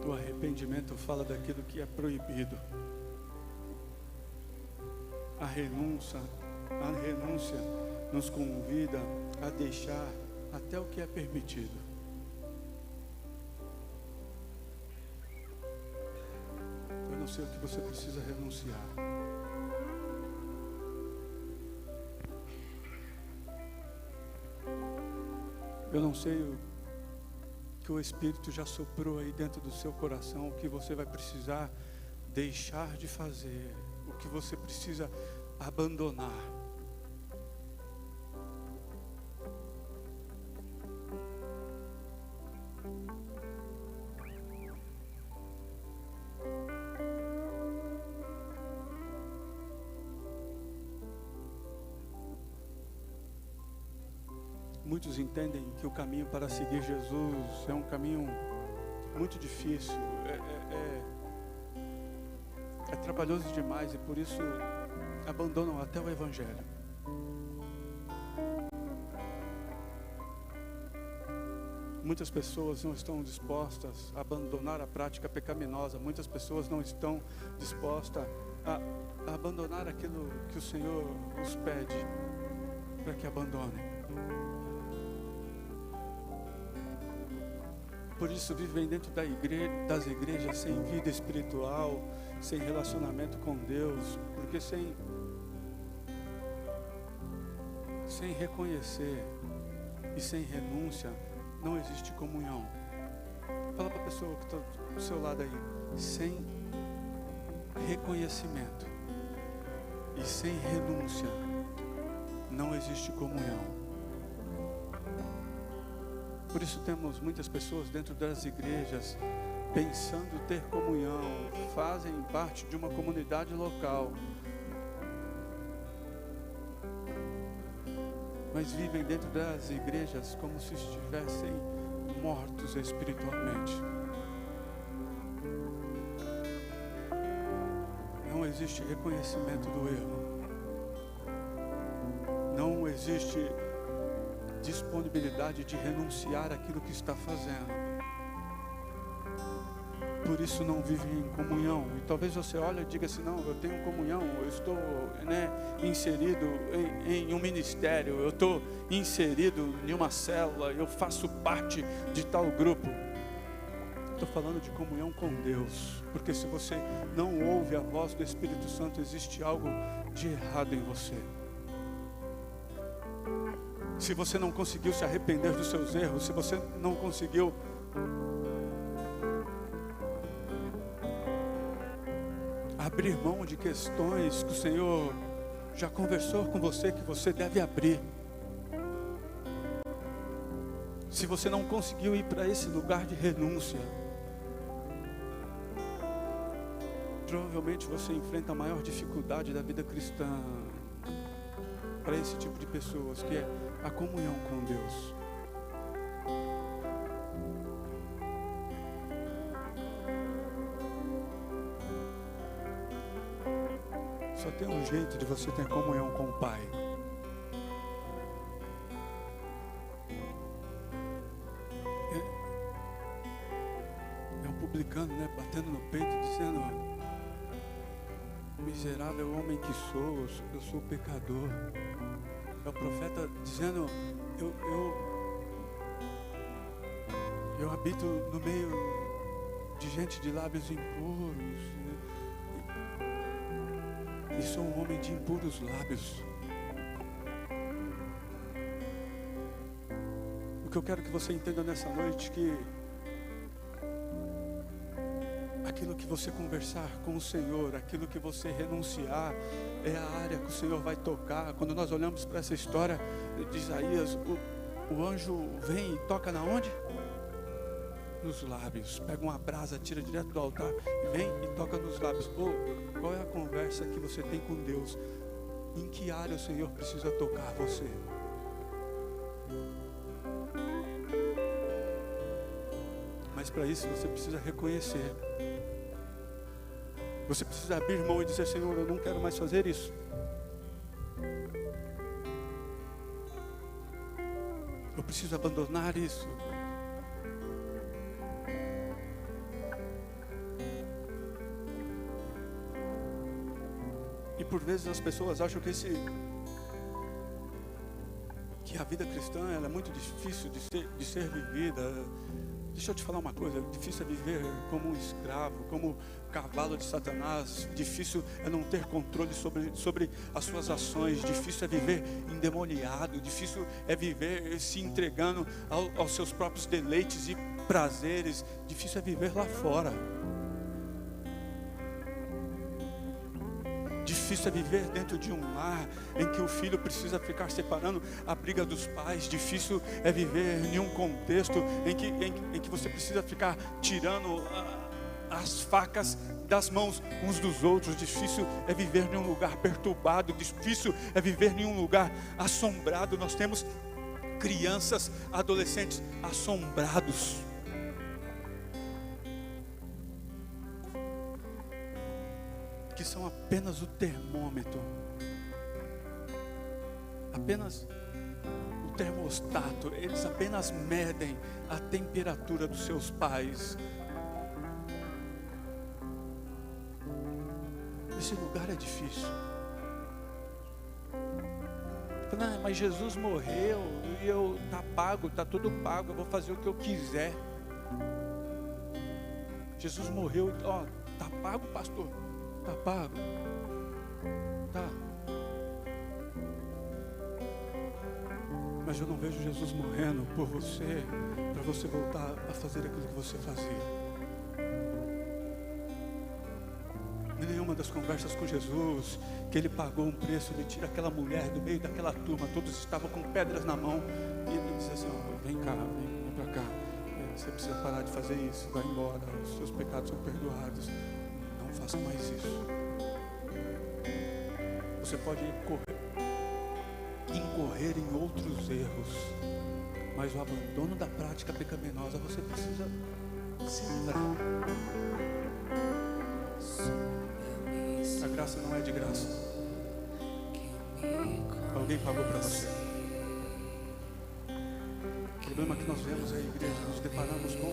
[SPEAKER 1] O arrependimento fala daquilo que é proibido. A renúncia nos convida a deixar até o que é permitido. Eu não sei o que você precisa renunciar. Eu não sei o que o Espírito já soprou aí dentro do seu coração, o que você vai precisar deixar de fazer, o que você precisa abandonar. Muitos entendem que o caminho para seguir Jesus é um caminho muito difícil, é trabalhoso demais, e por isso abandonam até o Evangelho. Muitas pessoas não estão dispostas a abandonar a prática pecaminosa, muitas pessoas não estão dispostas a abandonar aquilo que o Senhor os pede para que abandonem. Por isso vivem dentro das igrejas sem vida espiritual, sem relacionamento com Deus, porque sem reconhecer e sem renúncia não existe comunhão. Fala para a pessoa que está do seu lado aí: sem reconhecimento e sem renúncia não existe comunhão. Por isso temos muitas pessoas dentro das igrejas pensando ter comunhão, fazem parte de uma comunidade local, mas vivem dentro das igrejas como se estivessem mortos espiritualmente. Não existe reconhecimento do erro, não existe disponibilidade de renunciar àquilo que está fazendo. Por isso não vive em comunhão. E talvez você olhe e diga assim: não, eu tenho comunhão, eu estou inserido em um ministério, eu estou inserido em uma célula, eu faço parte de tal grupo. Estou falando de comunhão com Deus, porque se você não ouve a voz do Espírito Santo, existe algo de errado em você. Se você não conseguiu se arrepender dos seus erros, se você não conseguiu abrir mão de questões que o Senhor já conversou com você, que você deve abrir. Se você não conseguiu ir para esse lugar de renúncia, Provavelmente você enfrenta a maior dificuldade da vida cristã para esse tipo de pessoas, que é a comunhão com Deus. Só tem um jeito de você ter comunhão com o Pai. É um publicano, né, batendo no peito, dizendo: miserável homem que sou, eu sou pecador. É o profeta dizendo: eu habito no meio de gente de lábios impuros, e sou um homem de impuros lábios. O que eu quero que você entenda nessa noite, que aquilo que você conversar com o Senhor, aquilo que você renunciar, é a área que o Senhor vai tocar. Quando nós olhamos para essa história de Isaías, o anjo vem e toca na onde? Nos lábios. Pega uma brasa, tira direto do altar, vem e toca nos lábios. Qual é a conversa que você tem com Deus? Em que área o Senhor precisa tocar você? Mas para isso você precisa reconhecer. Você precisa abrir mão e dizer: Senhor, eu não quero mais fazer isso. Eu preciso abandonar isso. E por vezes as pessoas acham que a vida cristã ela é muito difícil de ser vivida. Deixa eu te falar uma coisa: difícil é viver como um escravo, como cavalo de Satanás. Difícil é não ter controle sobre as suas ações. Difícil é viver endemoniado. Difícil é viver se entregando aos seus próprios deleites e prazeres. Difícil é viver lá fora. Difícil é viver dentro de um lar em que o filho precisa ficar separando a briga dos pais. Difícil é viver em um contexto em que você precisa ficar tirando as facas das mãos uns dos outros. Difícil é viver em um lugar perturbado. Difícil é viver em um lugar assombrado. Nós temos crianças, adolescentes assombrados. Que são apenas o termômetro, apenas o termostato. Eles apenas medem a temperatura dos seus pais. Esse lugar é difícil. Mas Jesus morreu e tá pago, tá tudo pago, eu vou fazer o que eu quiser. Jesus morreu, tá pago, pastor? Tá pago? Tá. Mas eu não vejo Jesus morrendo por você, para você voltar a fazer aquilo que você fazia. Em nenhuma das conversas com Jesus, que ele pagou um preço, ele tira aquela mulher do meio daquela turma, todos estavam com pedras na mão, e ele diz assim: vem cá, vem pra cá, você precisa parar de fazer isso, vai embora, os seus pecados são perdoados. Não faça mais isso. Você pode incorrer em outros erros, mas o abandono da prática pecaminosa você precisa se livrar. A graça não é de graça. Alguém pagou para você. O problema é que nós vemos a igreja, nos deparamos com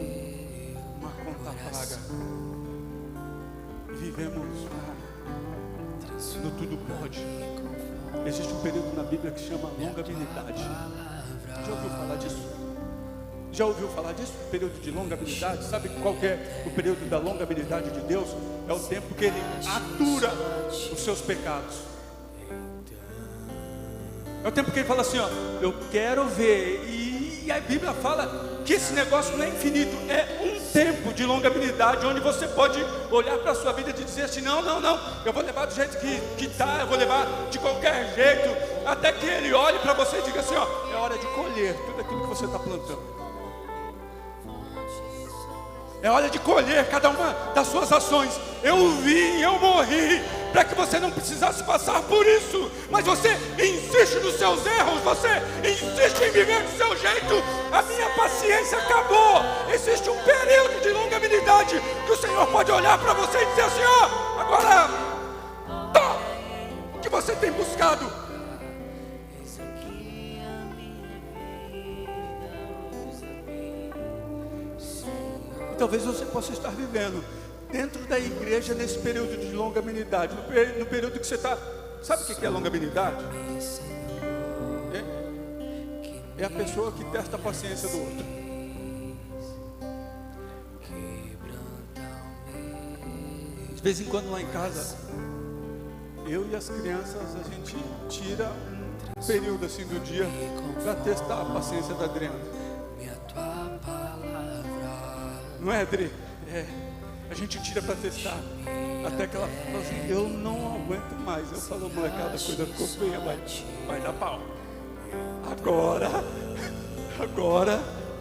[SPEAKER 1] uma conta paga. Vivemos no tudo pode. Existe um período na Bíblia que se chama longanimidade. Já ouviu falar disso? Já ouviu falar disso? Período de longanimidade. Sabe qual que é o período da longanimidade de Deus? É o tempo que Ele atura os seus pecados. É o tempo que Ele fala assim: eu quero ver. E a Bíblia fala que esse negócio não é infinito, é um tempo de longanimidade, onde você pode olhar para a sua vida e dizer assim: não, eu vou levar do jeito que está, eu vou levar de qualquer jeito, até que Ele olhe para você e diga assim: é hora de colher tudo aquilo que você está plantando. É hora de colher cada uma das suas ações. Eu vim, eu morri, para que você não precisasse passar por isso. Mas você insiste nos seus erros, você insiste em viver do seu jeito. A minha paciência acabou. Existe um período de longanimidade que o Senhor pode olhar para você e dizer assim: ó, agora o que você tem buscado? Talvez você possa estar vivendo dentro da igreja nesse período de longanimidade, no período que você está. Sabe o que é longanimidade? É a pessoa que testa a paciência do outro. De vez em quando lá em casa, eu e as crianças, a gente tira um período assim do dia para testar a paciência da Adriana. Não é, Adri? A gente tira para testar. Até que ela fala assim: eu não aguento mais. Eu falo: molecada, a coisa ficou feia, vai dar pau. Agora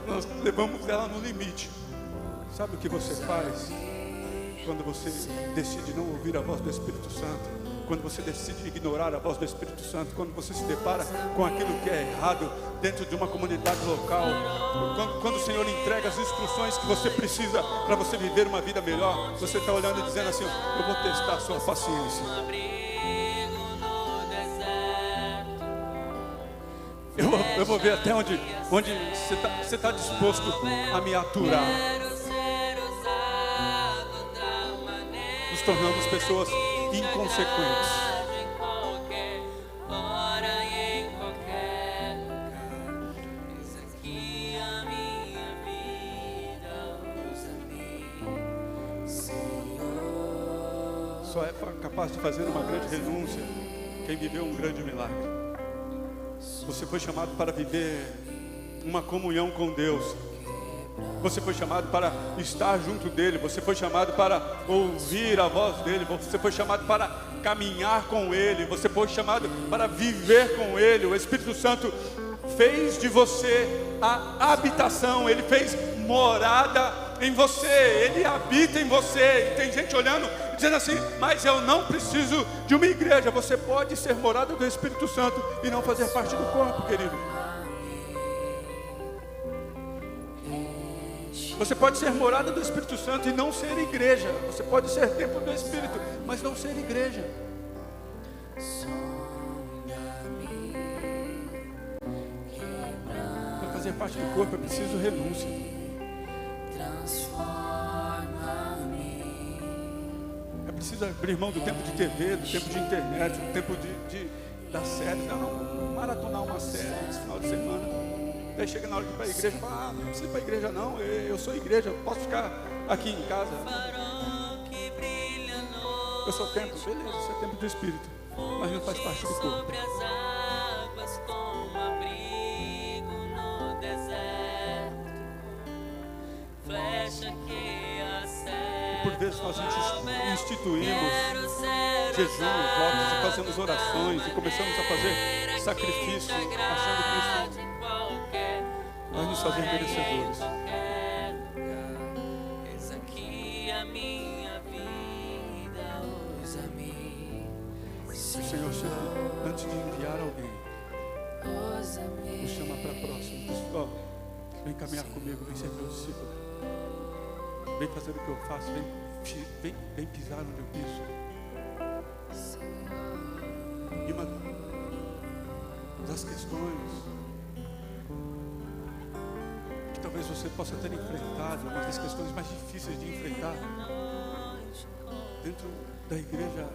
[SPEAKER 1] nós levamos ela no limite. Sabe o que você faz quando você decide não ouvir a voz do Espírito Santo? Quando você decide ignorar a voz do Espírito Santo? Quando você se depara com aquilo que é errado dentro de uma comunidade local? Quando o Senhor entrega as instruções que você precisa para você viver uma vida melhor, você está olhando e dizendo assim: eu vou testar a sua paciência. Eu vou ver até onde você está disposto a me aturar. Nos tornamos pessoas inconsequentes. Só é capaz de fazer uma grande renúncia quem viveu um grande milagre. Você foi chamado para viver uma comunhão com Deus. Você foi chamado para estar junto dele. Você foi chamado para ouvir a voz dele. Você foi chamado para caminhar com ele. Você foi chamado para viver com ele. O Espírito Santo fez de você a habitação. Ele fez morada em você. Ele habita em você. E tem gente olhando dizendo assim: mas eu não preciso de uma igreja. Você pode ser morada do Espírito Santo e não fazer parte do corpo, querido. Você pode ser morada do Espírito Santo e não ser igreja. Você pode ser templo do Espírito, mas não ser igreja. Para fazer parte do corpo é preciso renúncia. É preciso abrir mão do tempo de TV, do tempo de internet, do tempo da série. Não, maratonar uma série esse final de semana. Daí chega na hora de ir para a igreja e fala: não precisa ir para a igreja não, eu sou igreja, eu posso ficar aqui em casa. Eu sou templo, beleza, você é templo do Espírito, mas não faz parte do corpo. Por vezes nós instituímos jejum, votos, e fazemos orações e começamos a fazer sacrifício, achando que isso vai nos fazer merecedores. Eis aqui a minha vida, usa-me. O Senhor chama, antes de enviar alguém, nos chama para próximo. Diz: ó, vem caminhar comigo, vem ser meu discípulo. Vem fazer o que eu faço, vem pisar onde eu piso. E uma das questões que talvez você possa ter enfrentado, uma das questões mais difíceis de enfrentar dentro da igreja,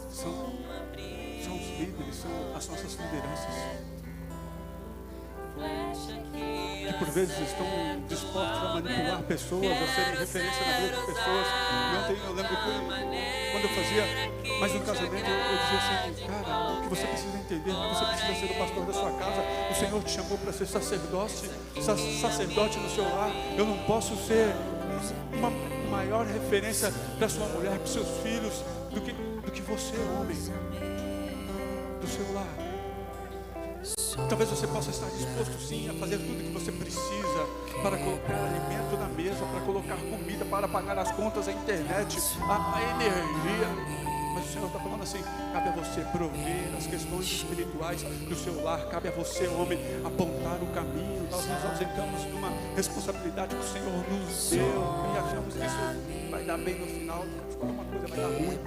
[SPEAKER 1] são os líderes, são as nossas lideranças, que por vezes estão dispostos a manipular pessoas, a serem referência na vida de pessoas. E ontem eu lembro que quando eu fazia mais um casamento, eu dizia assim: cara, o que você precisa entender, você precisa ser o pastor da sua casa. O Senhor te chamou para ser sacerdote no seu lar. Eu não posso ser uma maior referência para sua mulher, para seus filhos, do que você, homem, do seu lar. Talvez você possa estar disposto sim a fazer tudo que você precisa para colocar alimento na mesa, para colocar comida, para pagar as contas, a internet, a energia. Mas o Senhor está falando assim: cabe a você prover as questões espirituais do seu lar. Cabe a você, homem, apontar o caminho. Nós nos ausentamos de uma responsabilidade que o Senhor nos deu e achamos que isso vai dar bem no final. Alguma coisa vai dar ruim.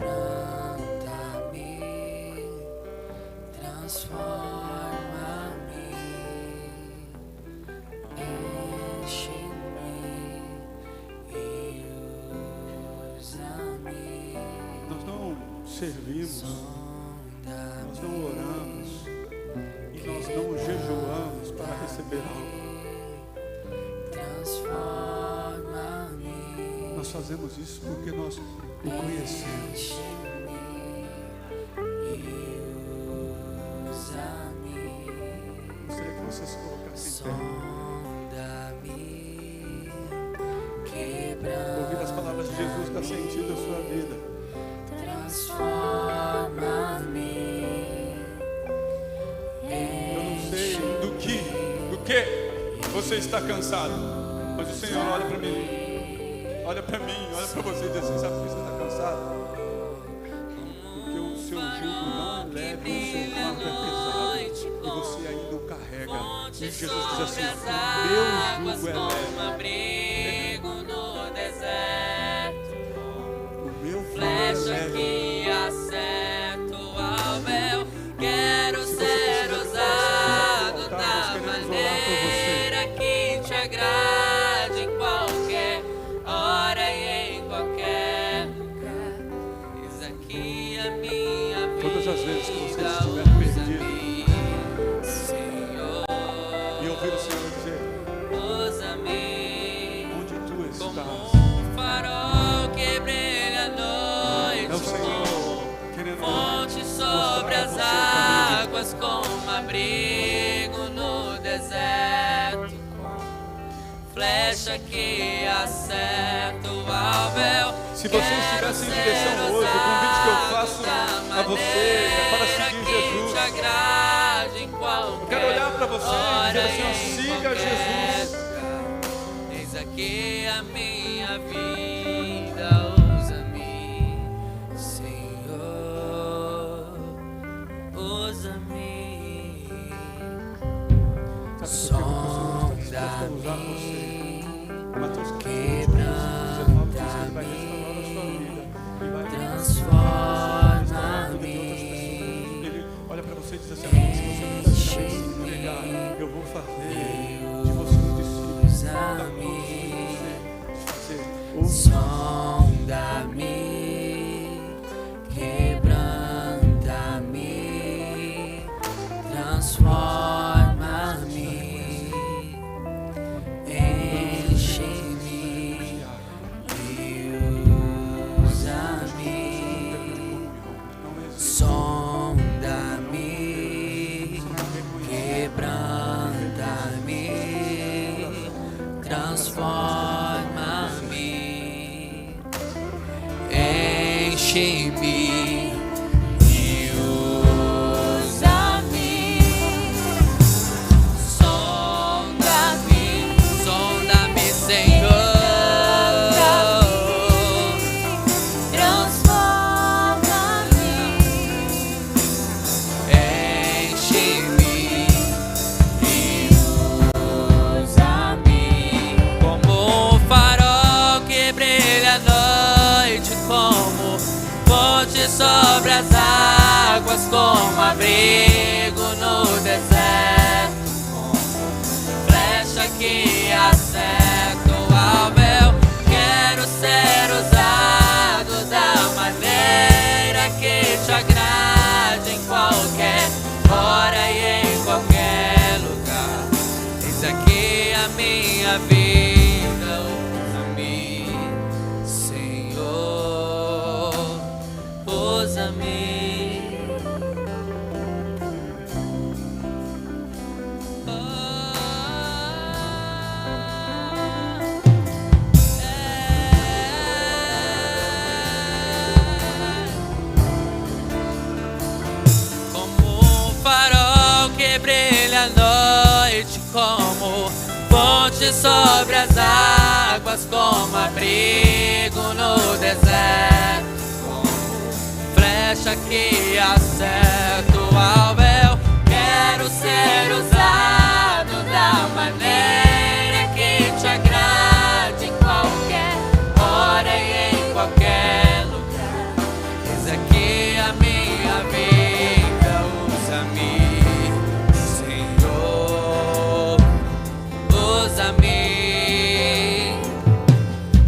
[SPEAKER 1] Nós não servimos, nós não oramos e nós não jejuamos para receber algo. Nós fazemos isso porque nós o conhecemos. Gostaria que você se colocasse em pé. Ouvir as palavras de Jesus dá sentido à sua vida. Eu não sei do que você está cansado, mas o Senhor olha para mim, olha para você e diz assim: sabe por que você está cansado? Porque o seu jugo não é leve, o seu fardo é pesado e você ainda o carrega. E Jesus diz assim: meu jugo é leve. O meu fardo é leve.
[SPEAKER 2] Quero ser usado da maneira que te agrade, em qualquer hora e em qualquer lugar. Eis aqui a minha vida.
[SPEAKER 1] Todas as vezes que você estiver perdido e ouvir o Senhor dizer:
[SPEAKER 2] usa-me
[SPEAKER 1] onde tu
[SPEAKER 2] como
[SPEAKER 1] estás?
[SPEAKER 2] farol que brilha à noite,
[SPEAKER 1] É o Senhor querendo
[SPEAKER 2] fonte sobre as águas, como abrigo no deserto, flecha que acerta o alvo.
[SPEAKER 1] Se você estivesse em direção hoje, o convite que eu faço a você é para seguir Jesus. Eu quero olhar para você e dizer assim: ó, siga Jesus.
[SPEAKER 2] Eis aqui a minha vida, usa-me, Senhor, usa-me.
[SPEAKER 1] Sabe por que o Senhor está disposto a usar você? Mateus 19 diz que Ele vai restaurar a sua vida e vai restaurar a vida de outras pessoas. Ele olha para você e diz assim: se você me deixar se entregar, eu vou fazer de você um discípulo. Da
[SPEAKER 2] Sonda-me, quebranta-me, transforma-me, enche-me e usa-me. Sonda-me, quebranta-me, transforma-me, enche-me e usa-me. Sonda-me, sonda-me, Senhor, transforma-me, enche-me e usa-me. Como um farol que brilha à noite, como fonte sobre as águas, como abrigo no deserto, flecha que acerta o alvo. Eu quero ser usado da maneira que te agrade, em qualquer hora e em qualquer lugar. Eis aqui a minha vida, usa-me, Senhor, usa-me. Monte sobre as águas, como abrigo no deserto, flecha que acerta o alvo. Quero ser usado da maneira que te agrade, em qualquer hora e em qualquer lugar. Eis aqui a minha vida, usa-me, Senhor, usa-me,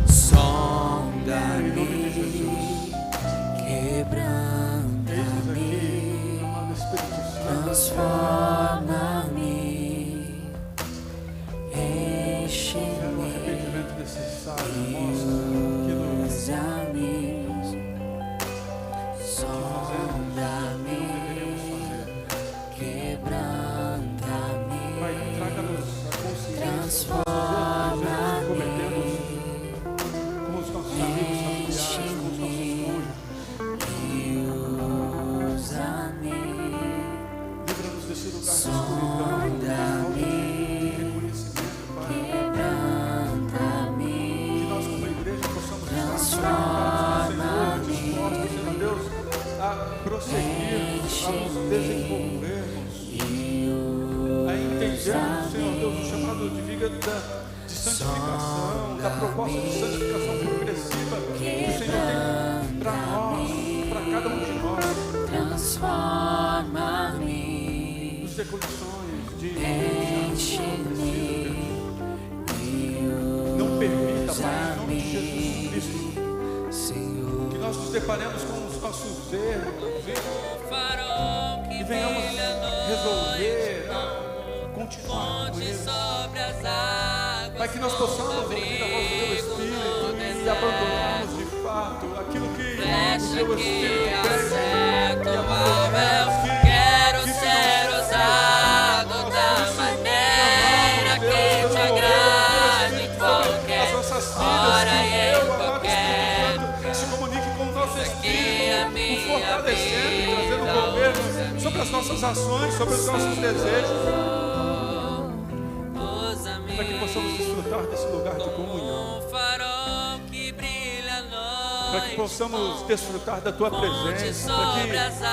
[SPEAKER 2] sonda-me, quebranta-me, transforma-me, enche-me, usa-me, sonda-me, quebranta-me, transforma-me, sonda-me, quebranta-me,
[SPEAKER 1] que nós como igreja possamos
[SPEAKER 2] transforma-me,
[SPEAKER 1] Senhor Deus, a prosseguirmos, a nos desenvolvermos, a entendermos, Senhor Deus, o chamado de vida de santificação, da proposta de santificação progressiva que o Senhor tem para nós, para cada um de nós.
[SPEAKER 2] transforma-me,
[SPEAKER 1] Nos dê condições de não permita, Pai, em nome de Jesus Cristo, que nós nos deparemos com os nossos erros e venhamos resolver, continuar com eles. Pai, que nós possamos ouvir a voz do Teu Espírito e abandonarmos de fato aquilo que o Teu Espírito pede.
[SPEAKER 2] Quero ser usado da maneira que te agrade, em qualquer hora e em qualquer lugar.
[SPEAKER 1] Se comunique com o nosso Espírito,
[SPEAKER 2] Aqui
[SPEAKER 1] o fortalecendo e trazendo governo sobre as nossas ações, sobre os nossos desejos, para que possamos desfrutar desse lugar de comunhão, para que possamos desfrutar da Tua presença, para que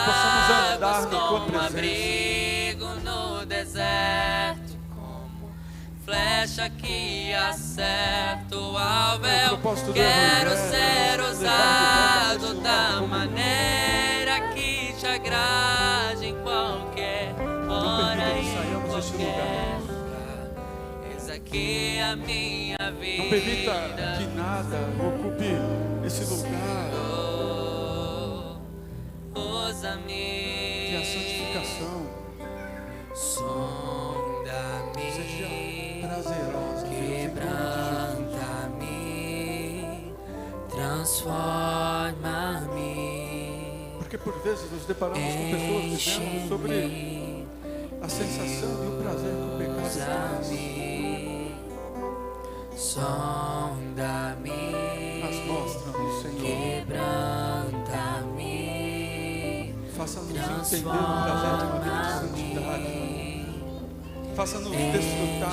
[SPEAKER 1] possamos andar na Tua presença.
[SPEAKER 2] Abrigo no deserto, como flecha que acerta o alvo. Quero ser usado da maneira que te agrade, em qualquer hora e em qualquer lugar. Eis aqui a minha vida.
[SPEAKER 1] Não permita que nada ocupe esse lugar,
[SPEAKER 2] Usa-me,
[SPEAKER 1] que a santificação
[SPEAKER 2] sonda-me,
[SPEAKER 1] seja prazerosa,
[SPEAKER 2] quebranta-me, transforma-me,
[SPEAKER 1] porque por vezes nos deparamos com pessoas dizendo sobre a sensação e o prazer que o pecado traz.
[SPEAKER 2] Sonda-me,
[SPEAKER 1] Mas mostra-nos, Senhor,
[SPEAKER 2] quebranta-me,
[SPEAKER 1] faça-nos entender o prazer de uma vida de santidade, faça-nos desfrutar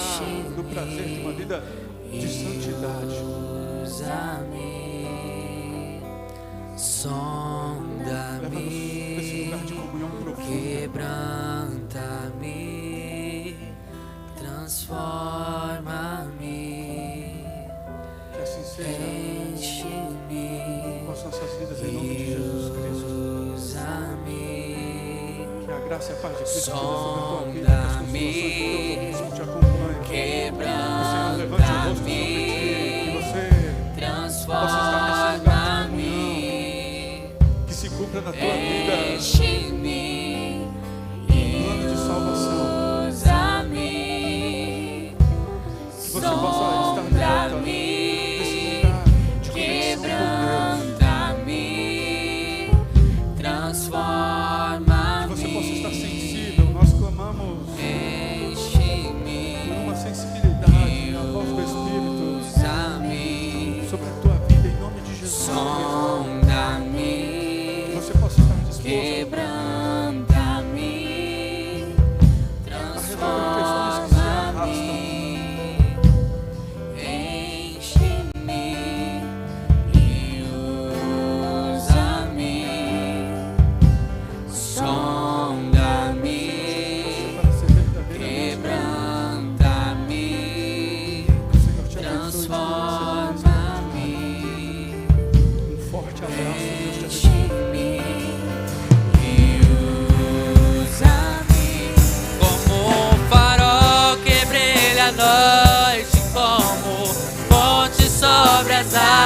[SPEAKER 1] do prazer de uma vida de santidade.
[SPEAKER 2] usa-me, sonda-me,
[SPEAKER 1] Leva-nos nesse lugar de comunhão profunda,
[SPEAKER 2] quebranta-me, transforma-me,
[SPEAKER 1] que assim seja
[SPEAKER 2] enche-me,
[SPEAKER 1] com as nossas vidas em nome de Jesus Cristo.
[SPEAKER 2] usa-me,
[SPEAKER 1] Que a graça e a paz de Cristo esteja sobre a tua vida, que as consolações de Deus Altíssimo te acompanhem. Que o Senhor levante o rosto sobre ti, que você possa estar nesse lugar de comunhão, que se cumpra na tua vida
[SPEAKER 2] enche-me,
[SPEAKER 1] um plano de salvação,
[SPEAKER 2] usa-me,
[SPEAKER 1] que você possa estar de volta nesse lugar de conexão
[SPEAKER 2] quebranta-me,
[SPEAKER 1] com Deus,
[SPEAKER 2] transforma-me,
[SPEAKER 1] que você possa estar sensível. Nós clamamos
[SPEAKER 2] sobre as águas.